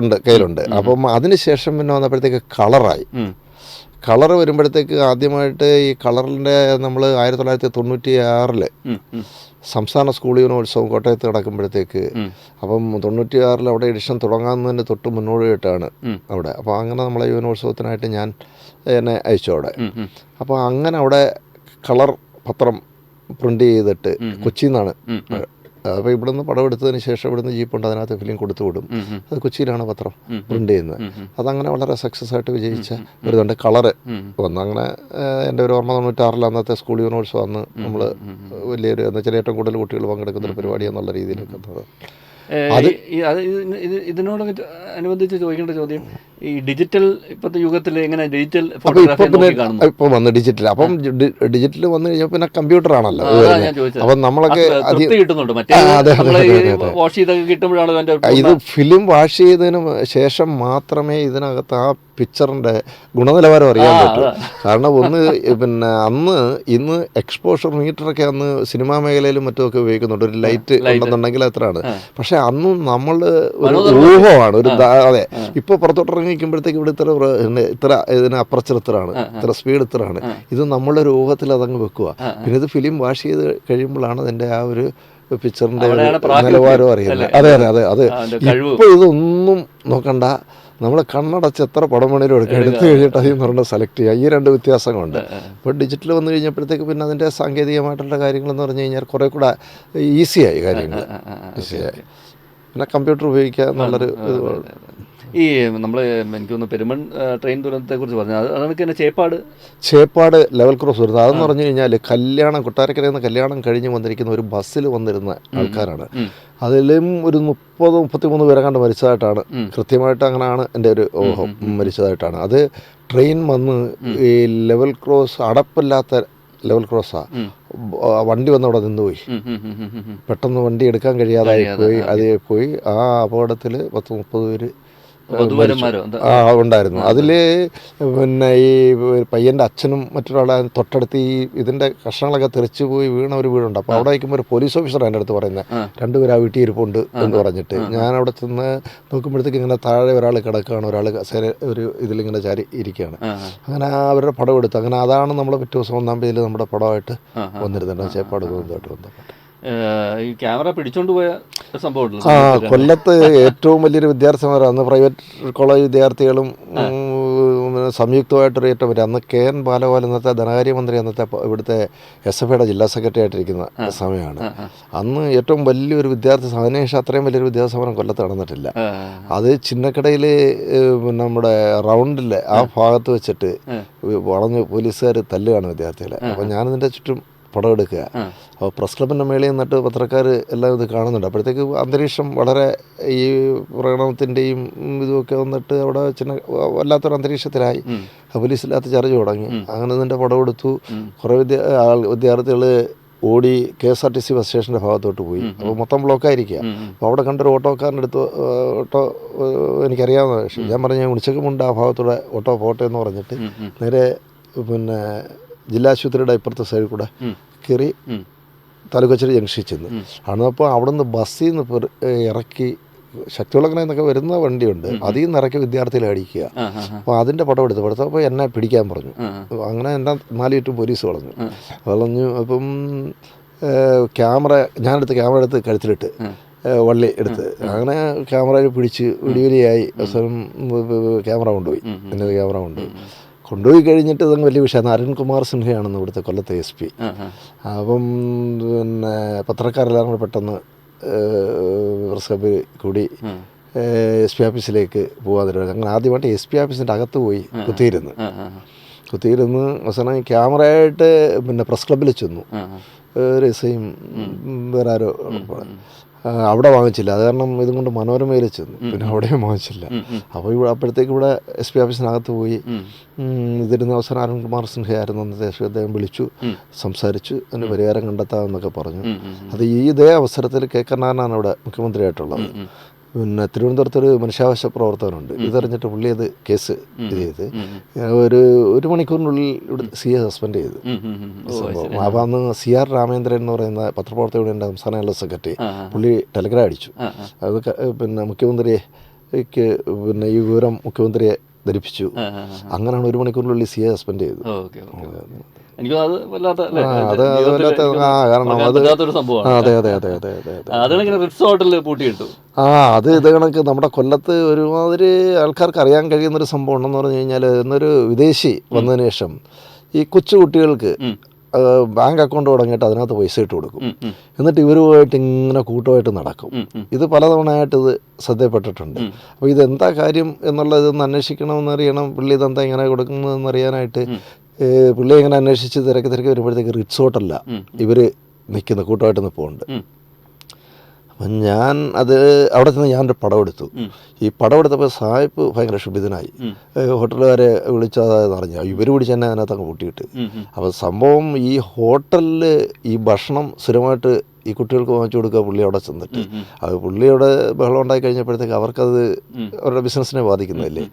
ഉണ്ട്, കയ്യിലുണ്ട്. അപ്പം അതിനുശേഷം പിന്നെ വന്നപ്പോഴത്തേക്ക് കളറായി. കളർ വരുമ്പോഴത്തേക്ക് ആദ്യമായിട്ട് ഈ കളറിൻ്റെ നമ്മൾ 1996 സംസ്ഥാന സ്കൂൾ യുവനോത്സവം കോട്ടയത്ത് നടക്കുമ്പോഴത്തേക്ക്, അപ്പം 96 അവിടെ എഡിഷൻ തുടങ്ങാവുന്നതിന് തൊട്ട് മുന്നോടിയായിട്ടാണ് അവിടെ. അപ്പോൾ അങ്ങനെ നമ്മളെ യുവനോത്സവത്തിനായിട്ട് ഞാൻ എന്നെ അയച്ചു അവിടെ. അപ്പോൾ അങ്ങനെ അവിടെ കളർ പത്രം പ്രിൻ്റ് ചെയ്തിട്ട് കൊച്ചിയിൽ നിന്നാണ്. അപ്പോൾ ഇവിടെ നിന്ന് പടം എടുത്തതിന് ശേഷം ഇവിടുന്ന് ജീപ്പുണ്ട്, അതിനകത്ത് ഫിലിം കൊടുത്തു വിടും. അത് കൊച്ചിയിലാണ് പത്രം പ്രിൻ്റ് ചെയ്യുന്നത്. അതങ്ങനെ വളരെ സക്സസ് ആയിട്ട് വിജയിച്ച ഒരു കളറ് വന്നു. അങ്ങനെ എൻ്റെ ഒരു ഓർമ്മ 96 അന്നത്തെ സ്കൂൾ യൂണിവേഴ്സിറ്റി അന്ന് നമ്മൾ വലിയൊരു എന്ന് വെച്ചാൽ ഏറ്റവും കൂടുതൽ കുട്ടികൾ പങ്കെടുക്കുന്ന ഒരു പരിപാടി എന്നുള്ള രീതിയിലൊക്കെ. ഇതിനോട് അനുബന്ധിച്ച് ചോദിക്കേണ്ട ചോദ്യം, ഈ ഡിജിറ്റൽ ഇപ്പോഴത്തെ യുഗത്തിൽ എങ്ങനെ ഡിജിറ്റൽ ഇപ്പോൾ വന്ന് ഡിജിറ്റൽ, അപ്പം ഡിജിറ്റൽ വന്നു കഴിഞ്ഞാൽ പിന്നെ കമ്പ്യൂട്ടർ ആണല്ലോ. അപ്പം നമ്മളൊക്കെ ഇത് ഫിലിം വാഷ് ചെയ്തതിന് ശേഷം മാത്രമേ ഇതിനകത്ത് ആ പിക്ചറിൻ്റെ ഗുണനിലവാരം അറിയാൻ പറ്റൂ. കാരണം പിന്നെ ഇന്ന് എക്സ്പോഷർ മീറ്ററൊക്കെ അന്ന് സിനിമാ മേഖലയിലും മറ്റുമൊക്കെ ഉപയോഗിക്കുന്നുണ്ട്. ഒരു ലൈറ്റ് ഉണ്ടെന്നുണ്ടെങ്കിൽ അത്രയാണ്. പക്ഷെ അന്ന് നമ്മൾ ഒരു ഊഹമാണ് ഒരു അതെ. ഇപ്പോൾ പുറത്തോട്ടിറങ്ങിക്കുമ്പോഴത്തേക്ക് ഇവിടെ ഇത്ര ഇതിന് അപ്പുറച്ചർ ഇത്രയാണ്, ഇത്ര സ്പീഡ് ഇത്രയാണ്. ഇത് നമ്മളുടെ ഒരു ഊഹത്തിൽ അതങ്ങ് വെക്കുക. പിന്നെ ഇത് ഫിലിം വാഷ് ചെയ്ത് കഴിയുമ്പോഴാണ് അതിൻ്റെ ആ ഒരു പിക്ചറിൻ്റെ നിലവാരം അറിയുന്നത്. അതെ. ഇപ്പോൾ ഇതൊന്നും നോക്കണ്ട, നമ്മൾ കണ്ണടച്ച് എത്ര പടം വേണേലും എടുക്കാം, എടുത്തു കഴിഞ്ഞിട്ട് അതിൽ നിന്ന് പറഞ്ഞാൽ സെലക്ട് ചെയ്യുക. ഈ രണ്ട് വ്യത്യാസങ്ങളുണ്ട്. ഇപ്പോൾ ഡിജിറ്റൽ വന്നു കഴിഞ്ഞപ്പോഴത്തേക്ക് പിന്നെ അതിൻ്റെ സാങ്കേതികമായിട്ടുള്ള കാര്യങ്ങളെന്ന് പറഞ്ഞു കഴിഞ്ഞാൽ കുറേ കൂടെ ഈസിയായി കാര്യങ്ങൾ, ഈസിയായി. പിന്നെ കമ്പ്യൂട്ടർ ഉപയോഗിക്കുക എന്നുള്ളൊരു ഇത്. ഈ നമ്മൾ എനിക്ക് തോന്നുന്നു പെരുമൺ ട്രെയിൻ ദുരന്തത്തെക്കുറിച്ച് പറഞ്ഞു, അതൊക്കെ തന്നെ ചേപ്പാട് ലെവൽ ക്രോസ് വരുന്നത്. അതെന്ന് പറഞ്ഞു കഴിഞ്ഞാൽ കല്യാണം, കൊട്ടാരക്കരയിൽ നിന്ന് കല്യാണം കഴിഞ്ഞ് വന്നിരിക്കുന്ന ഒരു ബസ്സിൽ വന്നിരുന്ന ആൾക്കാരാണ്. അതിലും ഒരു 30-33 പേരെ കണ്ട് മരിച്ചതായിട്ടാണ്, കൃത്യമായിട്ട് അങ്ങനെയാണ് എൻ്റെ ഒരു ഊഹം, മരിച്ചതായിട്ടാണ്. അത് ട്രെയിൻ വന്ന് ഈ ലെവൽ ക്രോസ്, അടപ്പില്ലാത്ത ലെവൽ ക്രോസാണ്, വണ്ടി വന്ന് അവിടെ നിന്നുപോയി. പെട്ടെന്ന് വണ്ടി എടുക്കാൻ കഴിയാതായി പോയി. അത് പോയി ആ അപകടത്തിൽ 10-30 പേര് ഉണ്ടായിരുന്നു. അതിൽ പിന്നെ ഈ പയ്യൻ്റെ അച്ഛനും മറ്റൊരാളെ തൊട്ടടുത്ത് ഈ ഇതിൻ്റെ കഷ്ണങ്ങളൊക്കെ തെറിച്ച് പോയി വീണ ഒരു വീടുണ്ട്. അപ്പോൾ അവിടെ വയ്ക്കുമ്പോൾ ഒരു പോലീസ് ഓഫീസർ എൻ്റെ അടുത്ത് പറയുന്നത് 2 പേര് ആ വീട്ടിൽ ഇരിപ്പുണ്ട് എന്ന് പറഞ്ഞിട്ട്. ഞാൻ അവിടെ ചെന്ന് നോക്കുമ്പോഴത്തേക്ക് ഇങ്ങനെ താഴെ ഒരാൾ കിടക്കുകയാണ്, ഒരാൾ ഒരു ഇതിലിങ്ങനെ ചാരി ഇരിക്കുകയാണ്. അങ്ങനെ അവരുടെ പടം എടുത്തു. അങ്ങനെ അതാണ് നമ്മൾ പിറ്റേ ദിവസം 1-ാം തീയതി നമ്മുടെ പടമായിട്ട് വന്നിരുന്നുണ്ട്, ചേപ്പാട് ദുരന്തമായിട്ട് ബന്ധപ്പെട്ട്. ഈ ക്യാമറ പിടിച്ചോണ്ട് പോയ സംഭവം കൊല്ലത്ത് ഏറ്റവും വലിയൊരു വിദ്യാർത്ഥി സമരം, അന്ന് പ്രൈവറ്റ് കോളേജ് വിദ്യാർത്ഥികളും സംയുക്തമായിട്ടൊരു ഏറ്റവും വലിയ, അന്ന് KN ബാലഗോപാൽ ഇന്നത്തെ ധനകാര്യമന്ത്രി, അന്നത്തെ ഇവിടുത്തെ SFIയുടെ ജില്ലാ സെക്രട്ടറി ആയിട്ടിരിക്കുന്ന സമയമാണ്. അന്ന് ഏറ്റവും വലിയൊരു വിദ്യാർത്ഥി, അതിനുശേഷം അത്രയും വലിയൊരു വിദ്യാർത്ഥി സമരം കൊല്ലത്ത് നടന്നിട്ടില്ല. അത് ചിന്നക്കടയിൽ നമ്മുടെ റൗണ്ടിലെ ആ ഭാഗത്ത് വെച്ചിട്ട് വളഞ്ഞ് പോലീസുകാർ തല്ലുകയാണ് വിദ്യാർത്ഥികളെ. അപ്പോൾ ഞാനിതിൻ്റെ ചുറ്റും പടം എടുക്കുക. അപ്പോൾ പ്രസ് ക്ലബിൻ്റെ മേളിൽ നിന്നിട്ട് പത്രക്കാർ എല്ലാം ഇത് കാണുന്നുണ്ട്. അപ്പോഴത്തേക്ക് അന്തരീക്ഷം വളരെ ഈ പ്രകടനത്തിൻ്റെയും ഇതുമൊക്കെ വന്നിട്ട് അവിടെ വല്ലാത്തൊരു അന്തരീക്ഷത്തിലായി. പോലീസില്ലാത്ത ചർച്ച തുടങ്ങി. അങ്ങനെ ഇതിൻ്റെ പടം എടുത്തു. കുറേ വിദ്യാർത്ഥികൾ ഓടി KSRTC ബസ് സ്റ്റേഷൻ്റെ ഭാഗത്തോട്ട് പോയി. അപ്പോൾ മൊത്തം ബ്ലോക്കായിരിക്കുക. അപ്പോൾ അവിടെ കണ്ടൊരു ഓട്ടോക്കാരനെടുത്ത് ഓട്ടോ എനിക്കറിയാവുന്ന വിഷയം, ഞാൻ പറഞ്ഞു ഞാൻ ഉച്ചയ്ക്ക് മുണ്ട് ആ ഭാഗത്തൂടെ ഓട്ടോ പോട്ടെ എന്ന് പറഞ്ഞിട്ട് നേരെ പിന്നെ ജില്ലാശുപത്രിയുടെ ഇപ്പുറത്തെ സൈഡിൽ കൂടെ കയറി താലൂക്കച്ചേരി ജംഗ്ഷനിൽ ചെന്ന് അപ്പോൾ അവിടെ നിന്ന് ബസ്സിൽ നിന്ന് ഇറക്കി ശക്തികുളങ്ങര എന്നൊക്കെ വരുന്ന വണ്ടിയുണ്ട്, അതിൽ നിന്ന് ഇറക്കി വിദ്യാർത്ഥികളെ അടിക്കുക. അപ്പോൾ അതിൻ്റെ പടം എടുത്തപ്പോൾ എന്നെ പിടിക്കാൻ പറഞ്ഞു. അങ്ങനെ എൻ്റെ 4 ചുറ്റും പോലീസ് വളഞ്ഞു. അപ്പം ക്യാമറ ക്യാമറ എടുത്ത് കഴുത്തിലിട്ട് വള്ളി എടുത്ത് അങ്ങനെ ക്യാമറയിൽ പിടിച്ച് വെടിവലിയായി. അവസാനം ക്യാമറ കൊണ്ടുപോയി കഴിഞ്ഞിട്ട് ഇതങ്ങ് വലിയ വിഷയമാണ്. അരുൺകുമാർ സിൻഹയാണെന്ന് ഇവിടുത്തെ കൊല്ലത്തെ SP. അപ്പം പിന്നെ പത്രക്കാരെല്ലാം കൂടെ പെട്ടെന്ന് പ്രസ് ക്ലബ്ബിൽ കൂടി SP ഓഫീസിലേക്ക് പോകാതിരുന്നത്. അങ്ങനെ ആദ്യമായിട്ട് SP ഓഫീസിൻ്റെ അകത്ത് പോയി കുത്തിയിരുന്ന് അവസാനം ക്യാമറയായിട്ട് പിന്നെ പ്രസ് ക്ലബ്ബിൽ ചെന്നു. ഒരു SIയും വേറെ ആരോ അവിടെ വാങ്ങിച്ചില്ല. അത് കാരണം ഇതും കൊണ്ട് മനോരമയിൽ ചെന്നു, പിന്നെ അവിടെയും വാങ്ങിച്ചില്ല. അപ്പോൾ അപ്പോഴത്തേക്ക് ഇവിടെ SP ഓഫീസിനകത്ത് പോയി ഇതിരുന്ന അവസാനം അരുൺകുമാർ സിൻഹയായിരുന്നു അന്നത്തെ. അദ്ദേഹം വിളിച്ചു, സംസാരിച്ചു, അതിന് പരിഹാരം കണ്ടെത്താമെന്നൊക്കെ പറഞ്ഞു. അത് ഇതേ അവസരത്തിൽ K. കരുണാകരനാണ് ഇവിടെ മുഖ്യമന്ത്രിയായിട്ടുള്ളത്. പിന്നെ തിരുവനന്തപുരത്തൊരു മനുഷ്യാവകാശ പ്രവർത്തകനുണ്ട്. ഇതറിഞ്ഞിട്ട് പുള്ളി അത് കേസ് ഇത് ചെയ്ത് ഒരു മണിക്കൂറിനുള്ളിൽ ഇവിടെ CA സസ്പെൻഡ് ചെയ്തു സംഭവം. അപ്പോൾ അന്ന് CR രാമേന്ദ്രൻ എന്ന് പറയുന്ന പത്രപ്രവർത്തകരുടെ സംസ്ഥാന ജനറൽ സെക്രട്ടറി പുള്ളി ടെലഗ്രാം അടിച്ചു. അത് പിന്നെ മുഖ്യമന്ത്രിക്ക് പിന്നെ ഈ വിവരം മുഖ്യമന്ത്രിയെ ധരിപ്പിച്ചു. അങ്ങനെയാണ് 1 മണിക്കൂറിനുള്ളിൽ CA സസ്പെൻഡ് ചെയ്തു. അത് ഇത് കണക്ക് നമ്മുടെ കൊല്ലത്ത് ഒരുമാതിരി ആൾക്കാർക്ക് അറിയാൻ കഴിയുന്നൊരു സംഭവം ഉണ്ടെന്ന് പറഞ്ഞു കഴിഞ്ഞാൽ, എന്നൊരു വിദേശി വന്നതിന് ശേഷം ഈ കൊച്ചുകുട്ടികൾക്ക് ബാങ്ക് അക്കൗണ്ട് തുടങ്ങിയിട്ട് അതിനകത്ത് പൈസ ഇട്ട് കൊടുക്കും. എന്നിട്ട് ഇവരുമായിട്ട് ഇങ്ങനെ കൂട്ടമായിട്ട് നടക്കും. ഇത് പലതവണയായിട്ട് ഇത് ശ്രദ്ധയപ്പെട്ടിട്ടുണ്ട്. അപ്പോൾ ഇതെന്താ കാര്യം എന്നുള്ളതൊന്ന് അന്വേഷിക്കണമെന്നറിയണം. പുള്ളി ഇതെന്താ ഇങ്ങനെ കൊടുക്കുന്നതെന്നറിയാനായിട്ട് പുള്ളി ഇങ്ങനെ അന്വേഷിച്ച് തിരക്കി വരുമ്പോഴത്തേക്ക് റിട്സ് ഹോട്ടലില്ല ഇവർ നിൽക്കുന്ന കൂട്ടമായിട്ട് നിൽപ്പുണ്ട്. അപ്പം ഞാൻ അവിടെ ചെന്ന് ഞാനൊരു പടം എടുത്തു. ഈ പടം എടുത്തപ്പോൾ സാഹിബ് ഭയങ്കര ക്ഷുഭിതനായി. ഹോട്ടലുകാരെ വിളിച്ചതായെന്ന് അറിഞ്ഞു. ഇവർ പിടിച്ച് തന്നെ അതിനകത്ത് അങ്ങ് കൂട്ടിയിട്ട്. അപ്പോൾ സംഭവം ഈ ഹോട്ടലിൽ ഈ ഭക്ഷണം സ്ഥിരമായിട്ട് ഈ കുട്ടികൾക്ക് വാങ്ങിച്ചു കൊടുക്കുക പുള്ളി അവിടെ ചെന്നിട്ട്. അത് പുള്ളിയുടെ ബഹളം ഉണ്ടായി കഴിഞ്ഞപ്പോഴത്തേക്ക് അവർക്കത് അവരുടെ ബിസിനസ്സിനെ ബാധിക്കുന്നതല്ലേ.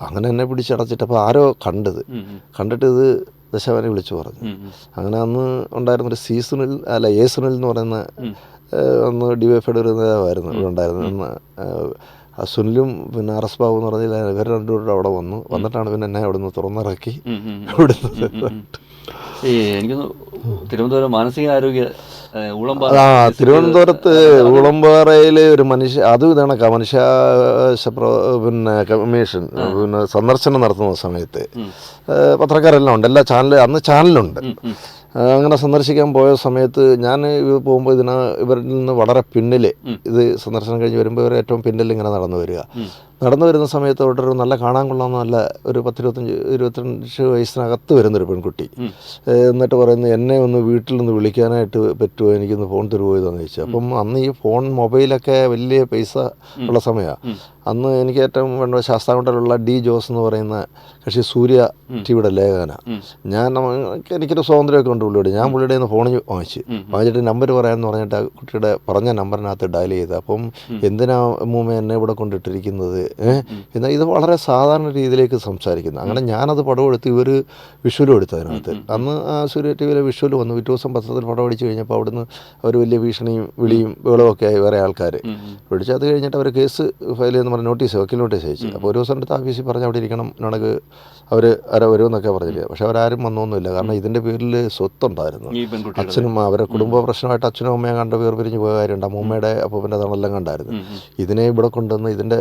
അങ്ങനെ എന്നെ പിടിച്ചടച്ചിട്ട് അപ്പോൾ ആരോ കണ്ടിട്ട് ഇത് ദശാവനെ വിളിച്ചു പറഞ്ഞു. അങ്ങനെ അന്ന് ഉണ്ടായിരുന്നൊരു A. സുനിൽ എന്ന് പറയുന്ന അന്ന് DYFIയുടെ ഒരു നേതാവായിരുന്നു ഇവിടെ ഉണ്ടായിരുന്നു. സുനിലും പിന്നെ RS ബാബു എന്ന് പറഞ്ഞാൽ ഇവർ രണ്ടുപേരും അവിടെ വന്നിട്ടാണ് പിന്നെ എന്നെ അവിടെ നിന്ന് തുറന്നിറക്കി വിടുന്നത്. എനിക്ക് തിരുവനന്തപുരം മാനസികാരോഗ്യ തിരുവനന്തപുരത്ത് ഊളംപാറയിൽ ഒരു അതും ഇതാണ് മനുഷ്യാവകാശ പിന്നെ കമ്മീഷൻ പിന്നെ സന്ദർശനം നടത്തുന്ന സമയത്ത് പത്രക്കാരെല്ലാം ഉണ്ട്, എല്ലാ അന്ന് ചാനലുണ്ട്. അങ്ങനെ സന്ദർശിക്കാൻ പോയ സമയത്ത് ഞാൻ പോകുമ്പോൾ ഇവരിൽ നിന്ന് വളരെ പിന്നിൽ, ഇത് സന്ദർശനം കഴിഞ്ഞ് വരുമ്പോൾ ഇവർ ഏറ്റവും പിന്നിൽ ഇങ്ങനെ നടന്നു വരുന്ന സമയത്ത് അവിടെ ഒരു നല്ല കാണാൻ കൊള്ളാവുന്ന നല്ല ഒരു 10-25 വയസ്സിനകത്ത് വരുന്നൊരു പെൺകുട്ടി എന്നിട്ട് പറയുന്നത്, എന്നെ ഒന്ന് വീട്ടിൽ നിന്ന് വിളിക്കാനായിട്ട് പറ്റുമോ, എനിക്കൊന്ന് ഫോൺ തരുമോ ഇതെന്ന് ചോദിച്ചു. അപ്പം അന്ന് ഈ മൊബൈലൊക്കെ വലിയ പൈസ ഉള്ള സമയമാണ്. അന്ന് എനിക്ക് ഏറ്റവും വേണ്ട ശാസ്താംകോട്ടയിലുള്ള ഡി ജോസ് എന്ന് പറയുന്ന കക്ഷി സൂര്യ ടിവിയുടെ ലേഖന. എനിക്കൊരു സ്വാതന്ത്ര്യമൊക്കെ ഉണ്ട് പുള്ളിയോട്. ഞാൻ പുള്ളിയുടെ നിന്ന് ഫോൺ വാങ്ങിച്ചിട്ട് നമ്പർ പറയാമെന്ന് പറഞ്ഞിട്ട് ആ കുട്ടിയുടെ പറഞ്ഞ നമ്പറിനകത്ത് ഡയൽ ചെയ്ത്. അപ്പം എന്തിനാ അമ്മൂമ്മ എന്നെ ഇവിടെ കൊണ്ടിട്ടിരിക്കുന്നത് എന്നാൽ ഇത് വളരെ സാധാരണ രീതിയിലേക്ക് സംസാരിക്കുന്നത്. അങ്ങനെ ഞാനത് പടം എടുത്ത് ഇവർ വിഷ്വലും എടുത്തു അതിനകത്ത്. അന്ന് ആ സൂര്യ ടി വിയിലെ വിഷ്വൽ വന്നു. പിറ്റേ ദിവസം പത്രത്തിൽ പടം അടിച്ച് കഴിഞ്ഞപ്പോൾ അവിടുന്ന് അവർ വലിയ ഭീഷണിയും വിളിയും ബഹളമൊക്കെ ആയി വേറെ ആൾക്കാർ പിടിച്ച്. അത് കഴിഞ്ഞിട്ട് അവർ കേസ് ഫയൽ ചെയ്യുന്ന പറഞ്ഞ് വക്കീൽ നോട്ടീസ് അയച്ചു. അപ്പോൾ ഒരു ദിവസം അടുത്ത് ഓഫീസിൽ പറഞ്ഞ് അവിടെ ഇരിക്കണം എന്നാണ് അവർ വരുമെന്നൊക്കെ പറഞ്ഞില്ല. പക്ഷെ അവരാരും വന്നൊന്നുമില്ല. കാരണം ഇതിൻ്റെ പേരിൽ സ്വത്തുണ്ടായിരുന്നു. അച്ഛനും അവരെ കുടുംബ പ്രശ്നമായിട്ട് അച്ഛനും അമ്മയും കണ്ട വേർപിരിഞ്ഞ് പോയ കാര്യമുണ്ട്. അമ്മൂമ്മയുടെ അപ്പൂപ്പൻ്റെ തണെല്ലാം കണ്ടായിരുന്നു. ഇതിനെ ഇവിടെ കൊണ്ടുവന്ന് ഇതിൻ്റെ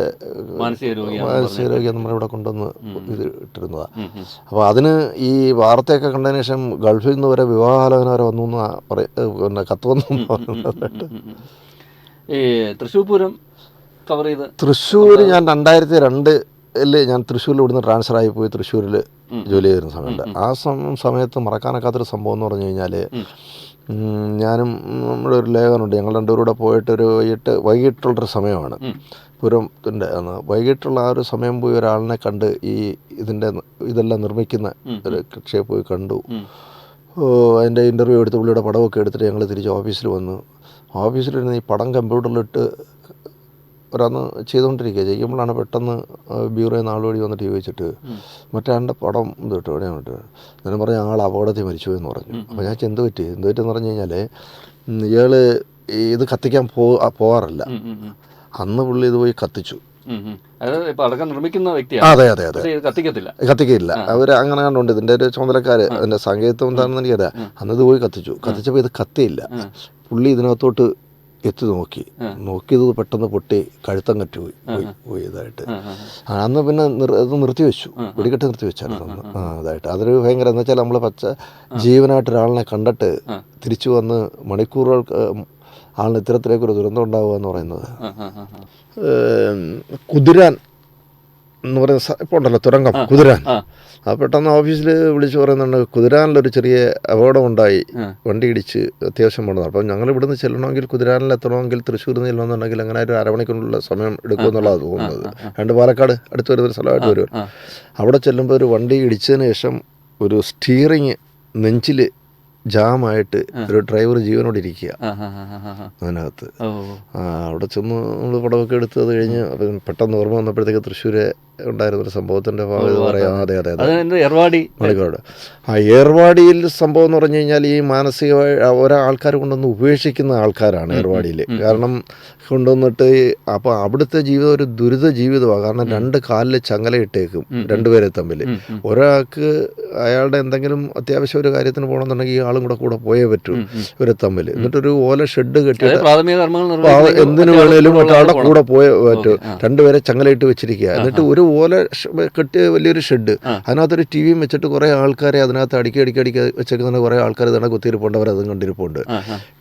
മാനസികരോഗ്യം നമ്മളിവിടെ കൊണ്ടുവന്ന് ഇത് ഇട്ടിരുന്നതാണ്. അപ്പോൾ അതിന് ഈ വാർത്തയൊക്കെ കണ്ടതിന് ശേഷം ഗൾഫിൽ നിന്ന് വരെ വിവാഹാലോചന വരെ വന്നു പിന്നെ കത്ത് വന്നു പറയുന്നതായിട്ട്. ഈ തൃശ്ശൂർ പൂരം കവർ ചെയ്ത് തൃശ്ശൂർ ഞാൻ 2002 ഞാൻ തൃശ്ശൂരിൽ ഇവിടുന്ന് ട്രാൻസ്ഫർ ആയി പോയി തൃശ്ശൂരിൽ ജോലി ചെയ്തിരുന്ന സമയമുണ്ട്. ആ സമയത്ത് മറക്കാനൊക്കാത്തൊരു സംഭവം എന്ന് പറഞ്ഞു കഴിഞ്ഞാൽ, ഞാനും നമ്മുടെ ഒരു ലേഖനുണ്ട്, ഞങ്ങൾ രണ്ടുപേരും കൂടെ പോയിട്ട് ഒരു വൈകിട്ടുള്ളൊരു സമയമാണ് പൂരത്തിൻ്റെ അന്ന്. വൈകിട്ടുള്ള ആ ഒരു സമയം പോയി ഒരാളിനെ കണ്ട് ഇതെല്ലാം നിർമ്മിക്കുന്ന ഒരു കക്ഷിയെ പോയി കണ്ടു. അതിൻ്റെ ഇൻ്റർവ്യൂ എടുത്ത് പുള്ളിയുടെ പടമൊക്കെ എടുത്തിട്ട് ഞങ്ങൾ തിരിച്ച് ഓഫീസിൽ വന്നു. ഓഫീസിലിരുന്ന് ഈ പടം കമ്പ്യൂട്ടറിലിട്ട് ഒരന്ന് ചെയ്യുമ്പോഴാണ് പെട്ടെന്ന് ബ്യൂറോയിൽ നിന്ന് ആൾ വഴി വന്നിട്ട് ചോദിച്ചിട്ട് മറ്റേ പടം ഇത് കിട്ടും എവിടെയാണ് കിട്ടുക. ഞാൻ പറഞ്ഞ ആൾ അപകടത്തിൽ മരിച്ചു എന്ന് പറഞ്ഞു. അപ്പോൾ ഞാൻ എന്ത് പറ്റിയെന്ന് പറഞ്ഞു കഴിഞ്ഞാൽ, ഇയാൾ ഇത് കത്തിക്കാൻ പോകാറില്ല. അന്ന് പുള്ളി ഇത് പോയി കത്തിച്ചു. അതെ അതെ അതെ, കത്തിക്കില്ല. അവർ അങ്ങനെ കണ്ടുകൊണ്ട് ഇതിൻ്റെ ഒരു ചുമതലക്കാർ അതിൻ്റെ സാങ്കേതികത്വം എന്താണെന്ന് എനിക്കറിയാം. അന്ന് ഇത് പോയി കത്തിച്ചപ്പോൾ ഇത് കത്തിയില്ല. പുള്ളി ഇതിനകത്തോട്ട് എത്തി നോക്കിയത് പെട്ടെന്ന് പൊട്ടി കഴുത്തം പോയി ഇതായിട്ട്. അന്ന് പിന്നെ അത് നിർത്തിവെച്ചു, വെടിക്കെട്ട് നിർത്തിവെച്ചായിരുന്നു അന്ന്. അതായിട്ട് അതൊരു ഭയങ്കര എന്ന് വെച്ചാൽ നമ്മൾ ജീവനായിട്ട് ഒരാളിനെ കണ്ടിട്ട് തിരിച്ചു വന്ന് മണിക്കൂറുകൾക്ക് ആളിന് ഇത്തരത്തിലേക്കൊരു ദുരന്തം ഉണ്ടാവുക എന്ന് പറയുന്നത്. കുതിരാൻ എന്ന് പറയുന്ന ഇപ്പോൾ ഉണ്ടല്ലോ തുരങ്കം, കുതിരാൻ. ആ പെട്ടെന്ന് ഓഫീസിൽ വിളിച്ച് പറയുന്നുണ്ട്, കുതിരാനിലൊരു ചെറിയ അപകടമുണ്ടായി, വണ്ടി ഇടിച്ച് അത്യാവശ്യം പോകണം. അപ്പം ഞങ്ങൾ ഇവിടുന്ന് ചെല്ലണമെങ്കിൽ കുതിരാനിൽ എത്തണമെങ്കിൽ തൃശ്ശൂരിൽ നിന്ന് ചെല്ലണമെന്നുണ്ടെങ്കിൽ അങ്ങനെ ഒരു അരമണിക്കൂറിനുള്ള സമയം എടുക്കുമെന്നുള്ളതാണ് തോന്നുന്നത്. പാലക്കാട് അടുത്ത് വരുന്നൊരു സ്ഥലമായിട്ട് വരും. അവിടെ ചെല്ലുമ്പോൾ ഒരു വണ്ടി ഇടിച്ചതിന് ശേഷം ഒരു സ്റ്റീറിങ് നെഞ്ചിൽ ജാമായിട്ട് ഒരു ഡ്രൈവർ ജീവനോട് ഇരിക്കുക അതിനകത്ത്. അവിടെ ചെന്ന് നമ്മൾ പടമൊക്കെ എടുത്ത് അത് കഴിഞ്ഞ് പെട്ടെന്ന് ഓർമ്മ വന്നപ്പോഴത്തേക്ക് തൃശ്ശൂര് ഉണ്ടായിരുന്നൊരു സംഭവത്തിൻ്റെ ഭാഗം പറയാം. അതെ അതെ അതെ, മണിക്കൂറുണ്ട്. ആ ഏർവാടിയിൽ സംഭവം എന്ന് പറഞ്ഞു കഴിഞ്ഞാൽ ഈ മാനസികമായി ഓരോ ആൾക്കാർ കൊണ്ടുവന്ന് ഉപേക്ഷിക്കുന്ന ആൾക്കാരാണ് ഏർവാടിയിൽ. കാരണം കൊണ്ടുവന്നിട്ട് അപ്പോൾ അവിടുത്തെ ജീവിതം ഒരു ദുരിത ജീവിതമാണ്. കാരണം 2 കാലിൽ ചങ്ങലയിട്ടേക്കും രണ്ടുപേരെ തമ്മിൽ. ഒരാൾക്ക് അയാളുടെ എന്തെങ്കിലും അത്യാവശ്യം ഒരു കാര്യത്തിന് പോകണമെന്നുണ്ടെങ്കിൽ ഈ ആളും കൂടെ പോയേ പറ്റൂ ഇവരെ തമ്മിൽ. എന്നിട്ടൊരു ഓല ഷെഡ് കെട്ടിയിട്ട് എന്തിനു വേണേലും മറ്റാളുടെ കൂടെ പോയേ പറ്റൂ. 2 പേരെ ചങ്ങലയിട്ട് വെച്ചിരിക്കുക. എന്നിട്ട് ഒരു ഓല കെട്ടിയ വലിയൊരു ഷെഡ്, അതിനകത്തൊരു ടി വിയും വെച്ചിട്ട് കുറേ ആൾക്കാരെ അതിനകത്ത് അടുക്കി വെച്ചേക്കുന്ന കുറേ ആൾക്കാർ തന്നെ കുത്തിയിരിപ്പുണ്ട്, അവരതും കണ്ടിരിപ്പുണ്ട്.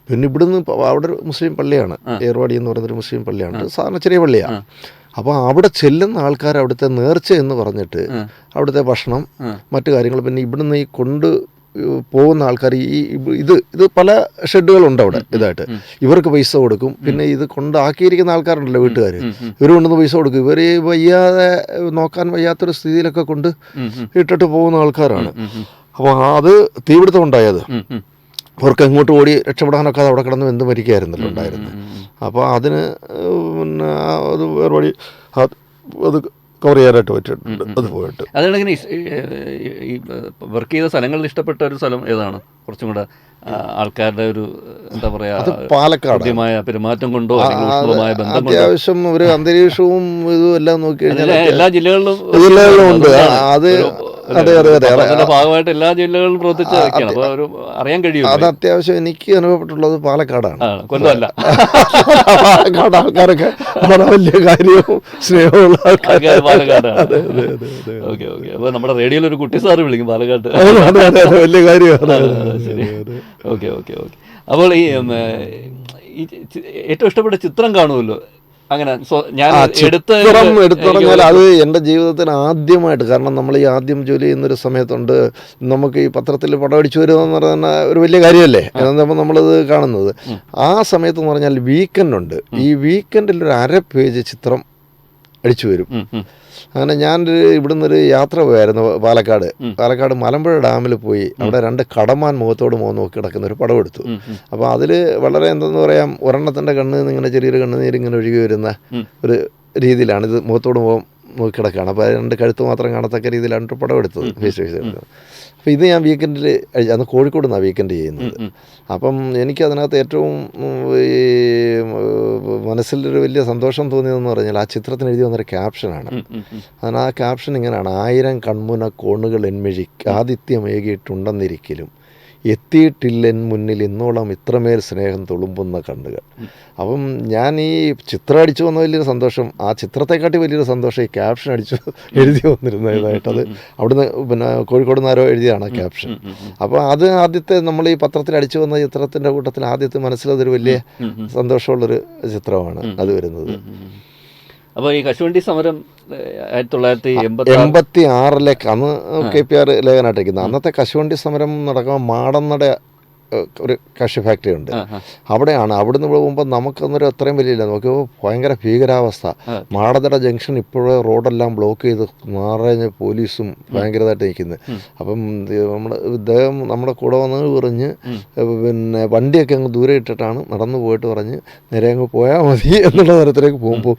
പിന്നെ ഇവിടുന്ന് അവിടെ ഒരു മുസ്ലിം പള്ളിയാണ്, ഏർവാടി എന്ന് പറയുന്നൊരു മുസ്ലിം പള്ളിയാണ്, സാധാരണ ചെറിയ പള്ളിയാണ്. അപ്പോൾ അവിടെ ചെല്ലുന്ന ആൾക്കാർ അവിടുത്തെ നേർച്ച എന്ന് പറഞ്ഞിട്ട് അവിടുത്തെ ഭക്ഷണം മറ്റു കാര്യങ്ങൾ, പിന്നെ ഇവിടുന്ന് ഈ പോകുന്ന ആൾക്കാർ ഇത് പല ഷെഡുകളുണ്ട് അവിടെ ഇതായിട്ട്. ഇവർക്ക് പൈസ കൊടുക്കും. പിന്നെ ഇത് കൊണ്ടാക്കിയിരിക്കുന്ന ആൾക്കാരുണ്ടല്ലോ വീട്ടുകാർ, ഇവർ കൊണ്ടുവന്ന് പൈസ കൊടുക്കും. ഇവർ വയ്യാതെ നോക്കാൻ വയ്യാത്തൊരു സ്ഥിതിയിലൊക്കെ കൊണ്ട് ഇട്ടിട്ട് പോകുന്ന ആൾക്കാരാണ്. അപ്പോൾ അത് തീപിടുത്തം ഉണ്ടായത്. അവർക്ക് എങ്ങോട്ട് ഓടി രക്ഷപ്പെടാനൊക്കെ അവിടെ കിടന്ന് വെന്ത് മരിക്കുകയായിരുന്നല്ലോ ഉണ്ടായിരുന്നത്. അപ്പോൾ അതിന് പിന്നെ അത് വേർപടി അത് കവർ ചെയ്യാനായിട്ട് പറ്റിയിട്ടുണ്ട്. അത് പോയിട്ട് അതുകൊണ്ടിങ്ങനെ ഈ വർക്ക് ചെയ്ത സ്ഥലങ്ങളിൽ ഇഷ്ടപ്പെട്ട ഒരു സ്ഥലം ഏതാണ്? കുറച്ചും കൂടെ ആൾക്കാരുടെ ഒരു എന്താ പറയുക, പാലക്കാട് പെരുമാറ്റം കൊണ്ടോ അത്യാവശ്യം ഒരു അന്തരീക്ഷവും ഇതും എല്ലാം നോക്കി കഴിഞ്ഞാൽ എല്ലാ ജില്ലകളിലും ഉണ്ട്. അത് അതെ അതെ അതെ അതിന്റെ ഭാഗമായിട്ട് എല്ലാ ജില്ലകളിലും പ്രവർത്തിച്ച വ്യക്തിയാണ്. അപ്പോൾ ഒരു അറിയാൻ കഴിയും. അത് അത്യാവശ്യം എനിക്ക് അനുഭവപ്പെട്ടുള്ളത് പാലക്കാടാണ്. കൊല്ലമല്ല, പാലക്കാട് ആൾക്കാരൊക്കെ വളരെ വലിയ കാര്യവും സ്നേഹമുള്ള ആൾക്കാർ പാലക്കാടാണ്. Okay okay. അപ്പോൾ നമ്മുടെ റേഡിയോയിൽ ഒരു കുട്ടി സാറ് വിളിക്കും പാലക്കാട്ട്. വലിയ കാര്യമാണ്. ശരി, ഓക്കെ ഓക്കെ ഓക്കെ. അപ്പോൾ ഈ ഏറ്റവും ഇഷ്ടപ്പെട്ട ചിത്രം കാണുമല്ലോ അങ്ങനെ? ഞാൻ എടുത്തു പറഞ്ഞാൽ അത് എൻ്റെ ജീവിതത്തിന് ആദ്യമായിട്ട്, കാരണം നമ്മൾ ഈ ആദ്യം ജോലി ചെയ്യുന്നൊരു സമയത്തുണ്ട്, നമുക്ക് ഈ പത്രത്തിൽ പടം അടിച്ചു വരുക എന്ന് പറയുന്ന ഒരു വലിയ കാര്യമല്ലേ, അപ്പോൾ നമ്മളത് കാണുന്നത്. ആ സമയത്ത് എന്ന് പറഞ്ഞാൽ വീക്കെൻഡ് ഉണ്ട്. ഈ വീക്കെൻഡിൽ ഒരു 1/2 പേജ് ചിത്രം അടിച്ചു വരും. അങ്ങനെ ഞാൻ ഇവിടുന്ന് ഒരു യാത്ര പോയായിരുന്നു പാലക്കാട് മലമ്പുഴ ഡാമിൽ പോയി. അവിടെ 2 കടമാൻ മുഖത്തോട് മുഖം നോക്കി കിടക്കുന്ന ഒരു പടം എടുത്തു. അപ്പോൾ അതിൽ വളരെ എന്തെന്ന് പറയാം, ഒരെണ്ണത്തിൻ്റെ കണ്ണിൽ നിന്ന് ഇങ്ങനെ ചെറിയൊരു കണ്ണുനീര് ഇങ്ങനെ ഒഴുകി വരുന്ന ഒരു രീതിയിലാണ് ഇത് മുഖത്തോട് മുഖം നോക്കി കിടക്കുകയാണ്. അപ്പോൾ 2 കഴുത്ത് മാത്രം കാണത്തക്ക രീതിയിലാണ് ഒരു പടം എടുത്തത്, ഫേസ് ടു ഫേസ് എടുത്തത്. അപ്പോൾ ഇത് ഞാൻ വീക്കെൻഡിൽ, അന്ന് കോഴിക്കോട് നിന്നാണ് വീക്കെൻഡ് ചെയ്യുന്നത്. അപ്പം എനിക്കതിനകത്ത് ഏറ്റവും ഈ മനസ്സിലൊരു വലിയ സന്തോഷം തോന്നിയതെന്ന് പറഞ്ഞാൽ ആ ചിത്രത്തിന് എഴുതി വന്നൊരു ക്യാപ്ഷനാണ്. ആ ക്യാപ്ഷൻ ഇങ്ങനെയാണ്: 1000 കൺമുന കോണുകൾ എന്മിഴി ആദിത്യമേകിയിട്ടുണ്ടെന്നിരിക്കലും എത്തിയിട്ടില്ലെൻ മുന്നിൽ ഇന്നോളം ഇത്രമേൽ സ്നേഹം തുളുമ്പുന്ന കണ്ണുകൾ. അപ്പം ഞാൻ ഈ ചിത്രം അടിച്ചു വന്ന വലിയൊരു സന്തോഷം, ആ ചിത്രത്തെക്കാട്ടി വലിയൊരു സന്തോഷം ഈ ക്യാപ്ഷൻ എഴുതി വന്നിരുന്നതായിട്ടത് അവിടുന്ന് പിന്നെ കോഴിക്കോട് നിന്നാരോ എഴുതിയാണ് ആ ക്യാപ്ഷൻ. അപ്പോൾ അത് ആദ്യത്തെ നമ്മൾ ഈ പത്രത്തിൽ അടിച്ചു വന്ന ചിത്രത്തിൻ്റെ കൂട്ടത്തിൽ ആദ്യത്തെ മനസ്സിലതൊരു വലിയ സന്തോഷമുള്ളൊരു ചിത്രമാണ് അത് വരുന്നത്. അപ്പോൾ ഈ കശുവണ്ടി സമരം 1986 അന്ന് KPR ലേഖനായിട്ടിരിക്കുന്നത്. അന്നത്തെ കശുവണ്ടി സമരം നടക്കുമ്പോൾ മാടന്നട ഒരു കശു ഫാക്ടറി ഉണ്ട്. അവിടുന്ന് പോകുമ്പോൾ നമുക്കൊന്നൊരു അത്രയും വലിയില്ല, നമുക്ക് ഭയങ്കര ഭീകരാവസ്ഥ. മാടന്നട ജംഗ്ഷൻ ഇപ്പോഴും റോഡെല്ലാം ബ്ലോക്ക് ചെയ്ത് നിറഞ്ഞ് പോലീസും ഭയങ്കരമായിട്ട് നിൽക്കുന്നത്. അപ്പം ഇദ്ദേഹം നമ്മുടെ കൂടെ വന്ന് പറഞ്ഞ് പിന്നെ വണ്ടിയൊക്കെ അങ്ങ് ദൂരെ ഇട്ടിട്ടാണ് നടന്നു പോയിട്ട് പറഞ്ഞ് നേരെ അങ്ങ് പോയാൽ മതി എന്നുള്ള തരത്തിലേക്ക് പോകുമ്പോൾ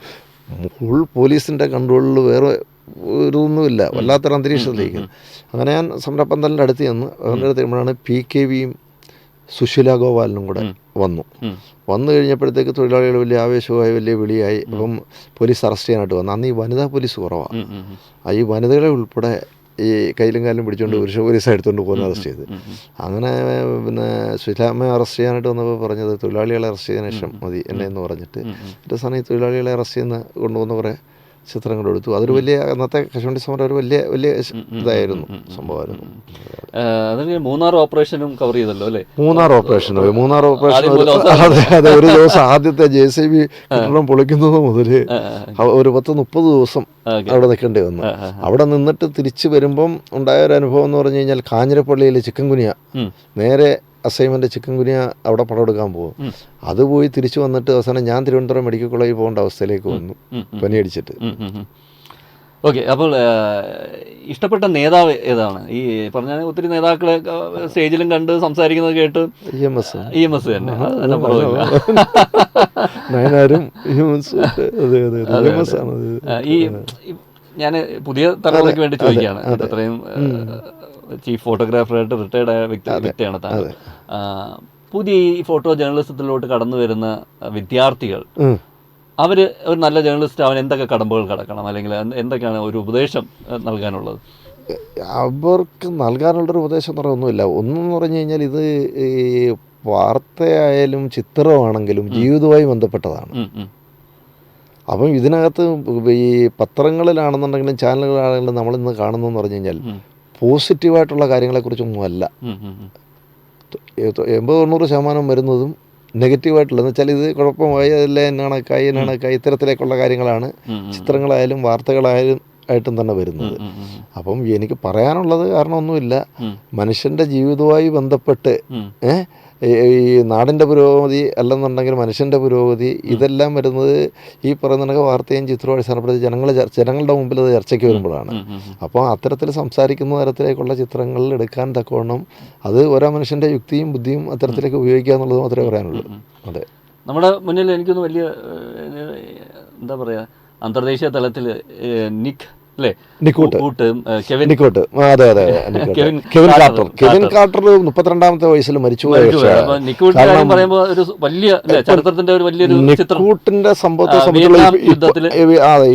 ഫുൾ പോലീസിൻ്റെ കൺട്രോളിൽ വേറെ ഇതൊന്നുമില്ല, വല്ലാത്തൊരു അന്തരീക്ഷത്തിലേക്ക്. അങ്ങനെ ഞാൻ സമരപ്പന്തലിൻ്റെ അടുത്ത് ചെന്ന് അവൻ്റെ അടുത്ത് കഴിയുമ്പോഴാണ് PKVയും സുശീല ഗോപാലനും കൂടെ വന്നു കഴിഞ്ഞപ്പോഴത്തേക്ക് തൊഴിലാളികൾ വലിയ ആവേശമായി, വലിയ വിളിയായി. അപ്പം പോലീസ് അറസ്റ്റ് ചെയ്യാനായിട്ട് വന്നു. അന്ന് ഈ വനിതാ പോലീസ് കുറവാണ്. ഈ വനിതകളെ ഉൾപ്പെടെ ഈ കയ്യിലും കാലും പിടിച്ചുകൊണ്ട് പുരുഷ പോലീസ് എടുത്തുകൊണ്ട് പോകുന്ന അറസ്റ്റ് ചെയ്ത്. അങ്ങനെ പിന്നെ സുശീലാമ്മയെ അറസ്റ്റ് ചെയ്യാനായിട്ട് വന്നപ്പോൾ പറഞ്ഞത് തൊഴിലാളികളെ അറസ്റ്റ് ചെയ്തതിനു ശേഷം മതി എന്നെ എന്ന് പറഞ്ഞിട്ട് എൻ്റെ സാധനം ഈ തൊഴിലാളികളെ അറസ്റ്റ് ചെയ്യുന്ന കൊണ്ടുവന്ന കുറേ ചിത്രങ്ങൾ എടുത്തു. അതൊരു വലിയ, അന്നത്തെ കശുവണ്ടി സമരം ഒരു വലിയ ഇതായിരുന്നു, സംഭവമായിരുന്നു. അതിന് 3 ഓപ്പറേഷനും കവർ ചെയ്തല്ലോ അല്ലേ? 3 ഓപ്പറേഷൻ അതെ. ഒരു ദിവസം ആദ്യത്തെ JCB കെട്ടിടം പൊളിക്കുന്നത് മുതൽ ഒരു 10-30 ദിവസം അവിടെ നിൽക്കേണ്ടി വന്നു. അവിടെ നിന്നിട്ട് തിരിച്ചു വരുമ്പം ഉണ്ടായ ഒരു അനുഭവം എന്ന് പറഞ്ഞു കഴിഞ്ഞാൽ, കാഞ്ഞിരപ്പള്ളിയിൽ ചിക്കൻ ഗുനിയ നേരെ അസൈൻമെൻറ്റ് ചിക്കൻ ഗുനിയ അവിടെ പടം എടുക്കാൻ പോകും. അത് പോയി തിരിച്ചു വന്നിട്ട് അവസാനം ഞാൻ തിരുവനന്തപുരം മെഡിക്കൽ കോളേജിൽ പോകേണ്ട അവസ്ഥയിലേക്ക് വന്നു, പനിയടിച്ചിട്ട്. ഓക്കെ. അപ്പോൾ ഇഷ്ടപ്പെട്ട നേതാവ് ഏതാണ്? ഈ പറഞ്ഞ ഒത്തിരി നേതാക്കളെ സ്റ്റേജിലും കണ്ട് സംസാരിക്കുന്നത് കേട്ട് EMS തന്നെ. ഈ ഞാൻ പുതിയ തലമുറയ്ക്ക് വേണ്ടി ചോദിക്കുകയാണ്, അത്രയും ചീഫ് ഫോട്ടോഗ്രാഫറായിട്ട് റിട്ടയർഡ് ആയ വ്യക്തിയാണ് താങ്കൾ. പുതിയ ഈ ഫോട്ടോ ജേർണലിസത്തിലോട്ട് കടന്നു വരുന്ന വിദ്യാർത്ഥികൾ, അവർ ഒരു നല്ല ജേർണലിസ്റ്റ് ആവാൻ എന്തൊക്കെ കടമ്പകൾ കടക്കണം, അല്ലെങ്കിൽ എന്തൊക്കെയാണ് ഒരു ഉപദേശം നൽകാനുള്ളത്? അവർക്ക് നൽകാനുള്ളൊരു ഉപദേശം എന്ന് പറയുന്നൊന്നുമില്ല. ഒന്നെന്ന് പറഞ്ഞു കഴിഞ്ഞാൽ, ഇത് ഈ വാർത്തയായാലും ചിത്രമാണെങ്കിലും ജീവിതവുമായി ബന്ധപ്പെട്ടതാണ്. അപ്പം ഇതിനകത്ത് ഈ പത്രങ്ങളിലാണെന്നുണ്ടെങ്കിലും ചാനലുകളാണെങ്കിലും നമ്മളിന്ന് കാണുന്നതെന്ന് പറഞ്ഞു കഴിഞ്ഞാൽ പോസിറ്റീവായിട്ടുള്ള കാര്യങ്ങളെക്കുറിച്ചൊന്നുമല്ല. 80-90% വരുന്നതും നെഗറ്റീവായിട്ടുള്ള, എന്ന് വെച്ചാൽ ഇത് കുഴപ്പമായി, അതെല്ലാം എന്നാണക്കായി ഇത്തരത്തിലേക്കുള്ള കാര്യങ്ങളാണ് ചിത്രങ്ങളായാലും വാർത്തകളായാലും ആയിട്ടും തന്നെ വരുന്നത്. അപ്പം എനിക്ക് പറയാനുള്ളത്, കാരണം ഒന്നുമില്ല, മനുഷ്യൻ്റെ ജീവിതവുമായി ബന്ധപ്പെട്ട് ഈ നാടിൻ്റെ പുരോഗതി അല്ലെന്നുണ്ടെങ്കിൽ മനുഷ്യൻ്റെ പുരോഗതി, ഇതെല്ലാം വരുന്നത് ഈ പറയുന്ന വാർത്തയും ചിത്രവും അടിസ്ഥാനപ്പെടുത്തി ജനങ്ങളുടെ മുമ്പിൽ അത് ചർച്ചയ്ക്ക് വരുമ്പോഴാണ്. അപ്പോൾ അത്തരത്തിൽ സംസാരിക്കുന്ന തരത്തിലേക്കുള്ള ചിത്രങ്ങളിൽ എടുക്കാൻ തക്കവണ്ണം അത് ഓരോ മനുഷ്യൻ്റെ യുക്തിയും ബുദ്ധിയും അത്തരത്തിലേക്ക് ഉപയോഗിക്കുക എന്നുള്ളത് മാത്രമേ പറയാനുള്ളൂ. അതെ, നമ്മുടെ മുന്നിൽ എനിക്കൊന്ന് വലിയ എന്താ പറയുക, അന്തർദേശീയ തലത്തിൽ കെവിൻ കാർട്ടർ 32ാമത്തെ വയസ്സിൽ മരിച്ചുപോയ നിക്കൂട്ടിന്റെ സംഭവത്തെ സംബന്ധിച്ചുള്ള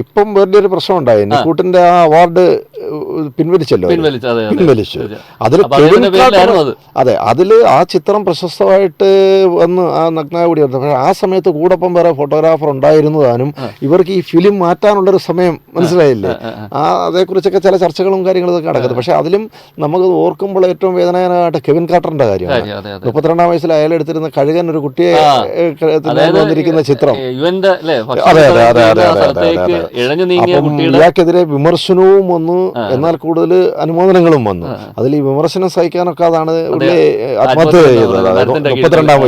ഇപ്പം വലിയൊരു പ്രശ്നം ഉണ്ടായി. നിക്കൂട്ടിന്റെ ആ അവാർഡ് പിൻവലിച്ചല്ലോ. പിൻവലിച്ചു, അതെ, അതെ. പിൻവലിച്ചു. അതിൽ അപ്പൊ അതിന്റെ പേരിലായിരുന്നു അത്. അതെ, അതിൽ ആ ചിത്രം പ്രശസ്തമായിട്ട് വന്ന് ആ നഗ്നാകൂടി വന്നു. പക്ഷേ ആ സമയത്ത് കൂടൊപ്പം വേറെ ഫോട്ടോഗ്രാഫർ ഉണ്ടായിരുന്നു താനും. ഇവർക്ക് ഈ ഫിലിം മാറ്റാനുള്ളൊരു സമയം മനസ്സിലായില്ലേ? അതേക്കുറിച്ചൊക്കെ ചില ചർച്ചകളും കാര്യങ്ങളൊക്കെ നടക്കുന്നത്. പക്ഷേ അതിലും നമുക്ക് ഓർക്കുമ്പോൾ ഏറ്റവും വേദനാജനകമായിട്ട് കെവിൻ കാർട്ടറിന്റെ കാര്യമാണ്. 32-ാം വയസ്സിൽ അയാൾ എടുത്തിരുന്ന കഴുകൻ ഒരു കുട്ടിയെ വന്നിരിക്കുന്ന ചിത്രം. അതെ അതെ അതെ അതെ അതെ അതെ. അപ്പം ഇയാൾക്കെതിരെ വിമർശനവും വന്നു, എന്നാൽ കൂടുതൽ അനുമോദനങ്ങളും വന്നു. അതിൽ ഈ വിമർശനം സഹിക്കാനൊക്കെ അതാണ് പുള്ളി ആത്മഹത്യ ചെയ്തത്. 32-ാം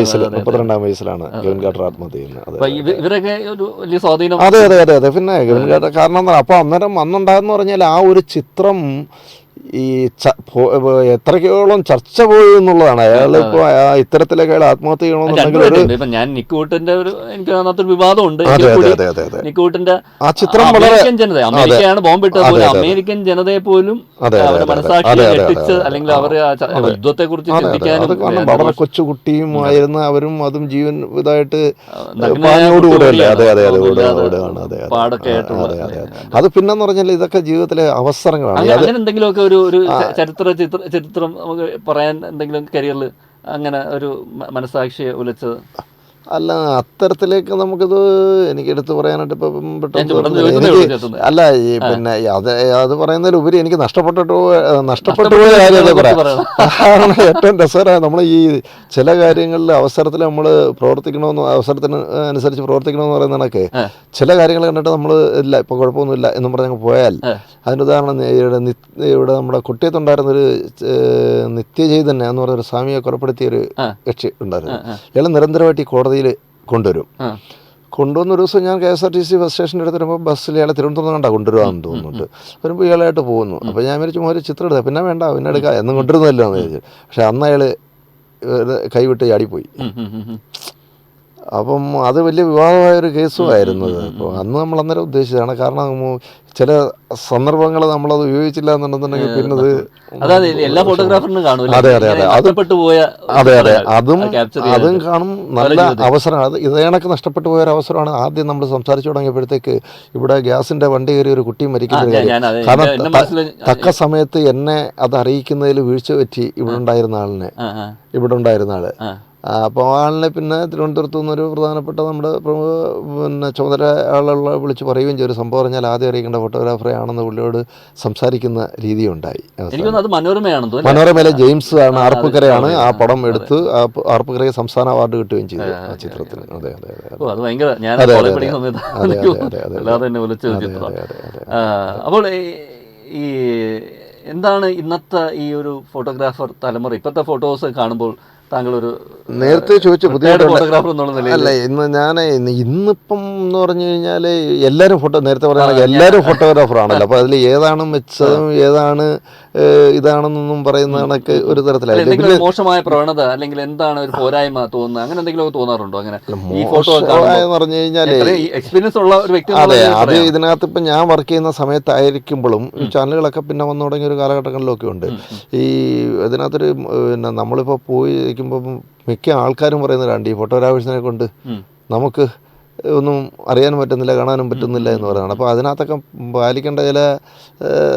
വയസ്സിലാണ് കെവിൻ കാർട്ടർ ആത്മഹത്യ ചെയ്യുന്നത്. അതെ അതെ അതെ അതെ. പിന്നെ കെവിൻ കാർട്ടർ കാരണം എന്താ, അപ്പോൾ അന്നുണ്ടായെന്ന് പറഞ്ഞാൽ ആ ഒരു ചിത്രം ഈ എത്രയോളം ചർച്ച പോയി എന്നുള്ളതാണ്. അയാൾ ഇപ്പോൾ ഇത്തരത്തിലൊക്കെ അയാൾ ആത്മഹത്യ ചെയ്യണമെന്നുണ്ടെങ്കിൽ ഞാൻ നിക്കൂട്ടിന്റെ എനിക്ക് അതിനകത്തൊരു വിവാദമുണ്ട്. നിക്കൂട്ടിന്റെ ആ ചിത്രം അമേരിക്കൻ ജനത, അമേരിക്കയാണ് ബോംബിട്ടത് പോലെ അമേരിക്കൻ ജനതയെ പോലും അവരുടെ മനസാക്ഷിയെ ഞെട്ടിച്ച്, അല്ലെങ്കിൽ അവരെ യുദ്ധത്തെ കുറിച്ച് ചിന്തിക്കാനും വളരെ കൊച്ചുകുട്ടിയുമായിരുന്ന അവരും അതും ജീവൻ ഇതായിട്ട് പാഞ്ഞോടുകൂടെയല്ലേ. അതെ അതെ അതെ ഓടുകയാണ്. അതെ അതെ അതെ. അത് പിന്നെന്ന് പറഞ്ഞാൽ ഇതൊക്കെ ജീവിതത്തിലെ അവസരങ്ങളാണ്. അങ്ങനെ എന്തെങ്കിലുമൊക്കെ ഒരു ചരിത്രം നമുക്ക് പറയാൻ എന്തെങ്കിലും കരിയറിൽ അങ്ങനെ ഒരു മനസാക്ഷിയെ ഉലച്ചത്? അല്ല, അത്തരത്തിലേക്ക് നമുക്കിത് എനിക്ക് എടുത്ത് പറയാനായിട്ട് ഇപ്പം അല്ല, ഈ പിന്നെ അത് പറയുന്നതിലുപരി എനിക്ക് നഷ്ടപ്പെട്ടു പോയ കാര്യമല്ലേ പറയാം. കാരണം ഏറ്റവും രസകരമായ നമ്മൾ ഈ ചില കാര്യങ്ങളിൽ അവസരത്തിൽ നമ്മൾ പ്രവർത്തിക്കണമെന്ന്, അവസരത്തിന് അനുസരിച്ച് പ്രവർത്തിക്കണമെന്ന് പറയുന്ന കണക്ക് ചില കാര്യങ്ങൾ കണ്ടിട്ട് നമ്മൾ ഇല്ല ഇപ്പോൾ കുഴപ്പമൊന്നുമില്ല എന്നും പറഞ്ഞ് പോയാൽ, അതിന് ഉദാഹരണം ഇവിടെ നമ്മുടെ കുട്ടിയത്തുണ്ടായിരുന്നൊരു നിത്യചൈതന്യ എന്ന് പറഞ്ഞൊരു സ്വാമിയെ കൊലപ്പെടുത്തിയൊരു കക്ഷി ഉണ്ടായിരുന്നു. ഇയാൾ നിരന്തരമായിട്ട് ഈ കോടതിയിൽ കൊണ്ടുവന്നൊരു ദിവസം ഞാൻ KSRTC ബസ് സ്റ്റേഷൻ്റെ അടുത്ത് വരുമ്പോൾ ബസ്സിൽ ഇയാളെ തിരുവനന്തപുരം കണ്ടാ കൊണ്ടുവരാമെന്ന് തോന്നുന്നുണ്ട്. വരുമ്പോൾ ഇയാളായിട്ട് പോകുന്നു. അപ്പോൾ ഞാൻ വിചാരിച്ചു ഒരു ചിത്രം എടുത്താൽ പിന്നെ വേണ്ട പിന്നെ എടുക്കാം എന്നും കൊണ്ടിരുന്നല്ലോ എന്ന് വിചാരിച്ചു. പക്ഷെ അന്ന് അയാൾ കൈവിട്ട് ചാടിപ്പോയി. അപ്പം അത് വലിയ വിവാദമായൊരു കേസുമായിരുന്നത്. അപ്പോൾ അന്ന് നമ്മൾ അന്നേരം ഉദ്ദേശിച്ചതാണ്. കാരണം ചില സന്ദർഭങ്ങൾ നമ്മളത് ഉപയോഗിച്ചില്ല എന്നുണ്ടെന്നുണ്ടെങ്കിൽ പിന്നെ എല്ലാ ഫോട്ടോഗ്രാഫറിനും കാണും. അതെ അതെ അതെ അതെ അതെ അതും കാണും. നല്ല അവസരമാണ് അത്. ഇതേണക്ക് നഷ്ടപ്പെട്ടു പോയൊരു അവസരമാണ്. ആദ്യം നമ്മൾ സംസാരിച്ചു തുടങ്ങിയപ്പോഴത്തേക്ക് ഇവിടെ ഗ്യാസിന്റെ വണ്ടി കയറി ഒരു കുട്ടി മരിക്കുന്ന കാര്യം. കാരണം തക്ക സമയത്ത് എന്നെ അത് അറിയിക്കുന്നതിൽ വീഴ്ച പറ്റി ഇവിടെ ഉണ്ടായിരുന്ന ആള്. അപ്പോൾ ആളിനെ പിന്നെ തിരുവനന്തപുരത്ത് നിന്നൊരു പ്രധാനപ്പെട്ട നമ്മുടെ പിന്നെ ചുമതല ആളുകളെ വിളിച്ച് പറയുകയും ചെയ്തു. സംഭവം പറഞ്ഞാൽ ആദ്യം അറിയിക്കേണ്ട ഫോട്ടോഗ്രാഫറെ ആണെന്ന് പുള്ളിയോട് സംസാരിക്കുന്ന രീതിയുണ്ടായി. മനോരമയിലെ ജെയിംസ് ആണ്, ആർപ്പുക്കരയാണ് ആ പടം എടുത്ത് ആർപ്പുക്കരയ്ക്ക് സംസ്ഥാന അവാർഡ് കിട്ടുകയും ചെയ്തു ആ ചിത്രത്തിന്. അതെ അതെ അപ്പോൾ ഈ എന്താണ് ഇന്നത്തെ ഈ ഒരു ഫോട്ടോഗ്രാഫർ തലമുറ, ഇപ്പോഴത്തെ ഫോട്ടോസ് കാണുമ്പോൾ താങ്കളൊരു നേരത്തെ ചോദിച്ച പുതിയ ഫോട്ടോഗ്രാഫർ എന്നുള്ള നിലയിൽ? അല്ല, ഇന്നിപ്പം എന്ന് പറഞ്ഞു കഴിഞ്ഞാൽ എല്ലാവരും നേരത്തെ പറയുകയാണെങ്കിൽ എല്ലാവരും ഫോട്ടോഗ്രാഫറാണല്ലോ. അപ്പോൾ അതിൽ ഏതാണ് മെച്ചതും ഏതാണ് ഇതാണെന്നൊന്നും പറയുന്ന കണക്ക് ഒരു തരത്തിലായി മോശമായ പ്രവണത അല്ലെങ്കിൽ എന്താണ് ഒരു പോരായ്മ തോന്നുന്നത്, അങ്ങനെ എന്തെങ്കിലും തോന്നാറുണ്ടോ? അങ്ങനെ എന്ന് പറഞ്ഞു കഴിഞ്ഞാൽ എക്സ്പീരിയൻസ് ഉള്ള ഒരു വ്യക്തി. അതെ, അത് ഇതിനകത്ത് ഇപ്പം ഞാൻ വർക്ക് ചെയ്യുന്ന സമയത്തായിരിക്കുമ്പോഴും ഈ ചാനലുകളൊക്കെ പിന്നെ വന്നു തുടങ്ങിയ ഒരു കാലഘട്ടങ്ങളിലൊക്കെ ഉണ്ട്. ഈ ഇതിനകത്തൊരു പിന്നെ നമ്മളിപ്പോൾ പോയി മിക്ക ആൾക്കാരും പറയുന്നതാണ് ഈ ഫോട്ടോഗ്രാഫേഴ്സിനെ കൊണ്ട് നമുക്ക് ഒന്നും അറിയാനും പറ്റുന്നില്ല, കാണാനും പറ്റുന്നില്ല എന്ന് പറയുന്നത്. അപ്പോൾ അതിനകത്തൊക്കെ പാലിക്കേണ്ട ചില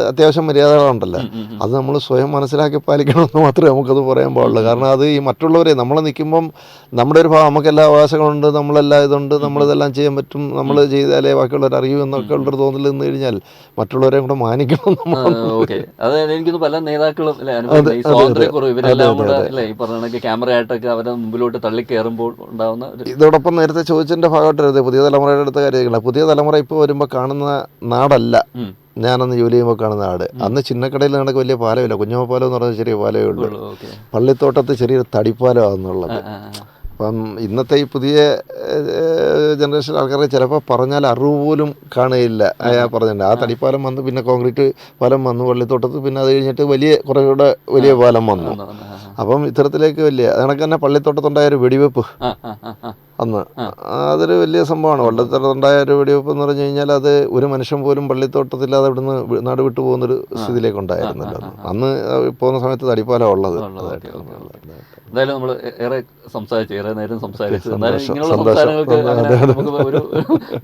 അത്യാവശ്യം മര്യാദകളുണ്ടല്ലോ, അത് നമ്മൾ സ്വയം മനസ്സിലാക്കി പാലിക്കണമെന്ന് മാത്രമേ നമുക്കത് പറയാൻ പാടുള്ളൂ. കാരണം അത് ഈ മറ്റുള്ളവരെ നമ്മൾ നിൽക്കുമ്പം നമ്മുടെ ഒരു ഭാഗം നമുക്കെല്ലാ അവകാശങ്ങളുണ്ട്, നമ്മളെല്ലാം ഇതുണ്ട്, നമ്മളിതെല്ലാം ചെയ്യാൻ പറ്റും, നമ്മൾ ചെയ്താലേ ബാക്കിയുള്ളവർ അറിയൂ എന്നൊക്കെ ഉള്ളൊരു തോന്നൽ നിന്ന് കഴിഞ്ഞാൽ മറ്റുള്ളവരെയും കൂടെ മാനിക്കണം. എനിക്ക് പല നേതാക്കളും സ്വാതന്ത്ര്യക്കുറവ് ഇവരെല്ലാം കൂടെ ഈ പറഞ്ഞ ക്യാമറ ആയിട്ടൊക്കെ അവരെ മുമ്പിലോട്ട് തള്ളി കയറുമ്പോൾ ഉണ്ടാവുന്ന. ഇതോടൊപ്പം നേരത്തെ ചോദിച്ചതിൻ്റെ ഭാഗമായിട്ട് പുതിയ തലമുറയുടെ അടുത്ത കാര്യങ്ങളാണ്. പുതിയ തലമുറ ഇപ്പോൾ വരുമ്പോൾ കാണുന്ന നാടല്ല ഞാനന്ന് ജോലി ചെയ്യുമ്പോൾ കാണുന്ന നാട്. അന്ന് ചിന്നക്കടയിൽ നടക്ക് വലിയ പാലമില്ല, കുഞ്ഞമ്മ പാലം എന്ന് പറഞ്ഞാൽ ചെറിയ പാലമേ ഉള്ളൂ. പള്ളിത്തോട്ടത്ത് ചെറിയൊരു തടിപ്പാലമാണെന്നുള്ളത്. അപ്പം ഇന്നത്തെ ഈ പുതിയ ജനറേഷൻ ആൾക്കാരെ ചിലപ്പോൾ പറഞ്ഞാൽ അറിവ് പോലും കാണുകയില്ല. അയാൾ പറഞ്ഞിട്ടുണ്ട് ആ തടിപ്പാലം വന്ന് പിന്നെ കോൺക്രീറ്റ് പാലം വന്നു പള്ളിത്തോട്ടത്ത്, പിന്നെ അത് കഴിഞ്ഞിട്ട് കുറച്ചുകൂടെ വലിയ പാലം വന്നു. അപ്പം ഇത്തരത്തിലേക്ക് വലിയ കണക്ക് തന്നെ പള്ളിത്തോട്ടത്തുണ്ടായ ഒരു വെടിവെപ്പ്, അന്ന് അതൊരു വലിയ സംഭവമാണ്. വള്ളത്തോട്ടുണ്ടായ ഒരു വെടിവെപ്പ് എന്ന് പറഞ്ഞു കഴിഞ്ഞാൽ അത് ഒരു മനുഷ്യൻ പോലും പള്ളിത്തോട്ടത്തില്ലാതെ ഇവിടുന്ന് നാട് വിട്ടു പോകുന്നൊരു സ്ഥിതിയിലേക്ക് ഉണ്ടായിരുന്നല്ലോ അന്ന് പോകുന്ന സമയത്ത് തടിപ്പാല ഉള്ളത്. എന്തായാലും നമ്മൾ ഏറെ നേരം സംസാരിച്ചു. എന്നാലും ഇങ്ങനെയുള്ള സംസാരങ്ങൾക്ക് അങ്ങനെ നമുക്ക് ഒരു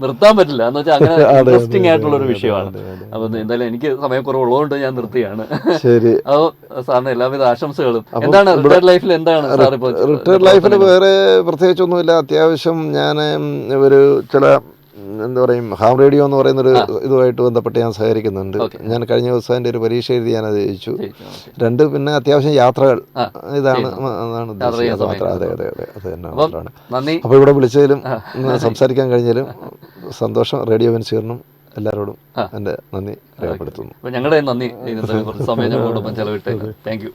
നിർത്താൻ പറ്റില്ല എന്ന് വെച്ചാൽ അങ്ങനെ ഇൻട്രസ്റ്റിംഗ് ആയിട്ടുള്ള ഒരു വിഷയമാണ്. അപ്പൊ എന്തായാലും എനിക്ക് സമയക്കുറവുള്ളതുകൊണ്ട് ഞാൻ നിർത്തിയാണ്. ശരി. അപ്പോൾ സാറിന് എല്ലാവിധ ആശംസകളും. എന്താണ് റിട്ടയർഡ് ലൈഫിൽ എന്താണ് സാർ ഇപ്പോൾ? റിട്ടയർഡ് ലൈഫിൽ വേറെ പ്രത്യേകിച്ചൊന്നുമില്ല. അത്യാവശ്യം ഞാൻ ഒരു ചില എന്താ പറയും ഹാം റേഡിയോ എന്ന് പറയുന്നൊരു ഇതുമായിട്ട് ബന്ധപ്പെട്ട് ഞാൻ സഹകരിക്കുന്നുണ്ട്. ഞാൻ കഴിഞ്ഞ ദിവസം എൻ്റെ ഒരു പരീക്ഷ എഴുതി ഞാനത് ജയിച്ചു. 2 പിന്നെ അത്യാവശ്യം യാത്രകൾ അതാണ് ഉദ്ദേശിച്ചത്. അതെ അതെ അതെ അത് തന്നെ മാത്രമാണ്. അപ്പോൾ ഇവിടെ വിളിച്ചതിലും സംസാരിക്കാൻ കഴിഞ്ഞാലും സന്തോഷം. റേഡിയോ വെൻസീറിനും എല്ലാവരോടും എൻ്റെ നന്ദി രേഖപ്പെടുത്തുന്നു. ഞങ്ങളുടെ നന്ദി. സമയം ഞങ്ങളോടൊപ്പം ചെലവിട്ട് താങ്ക് യു.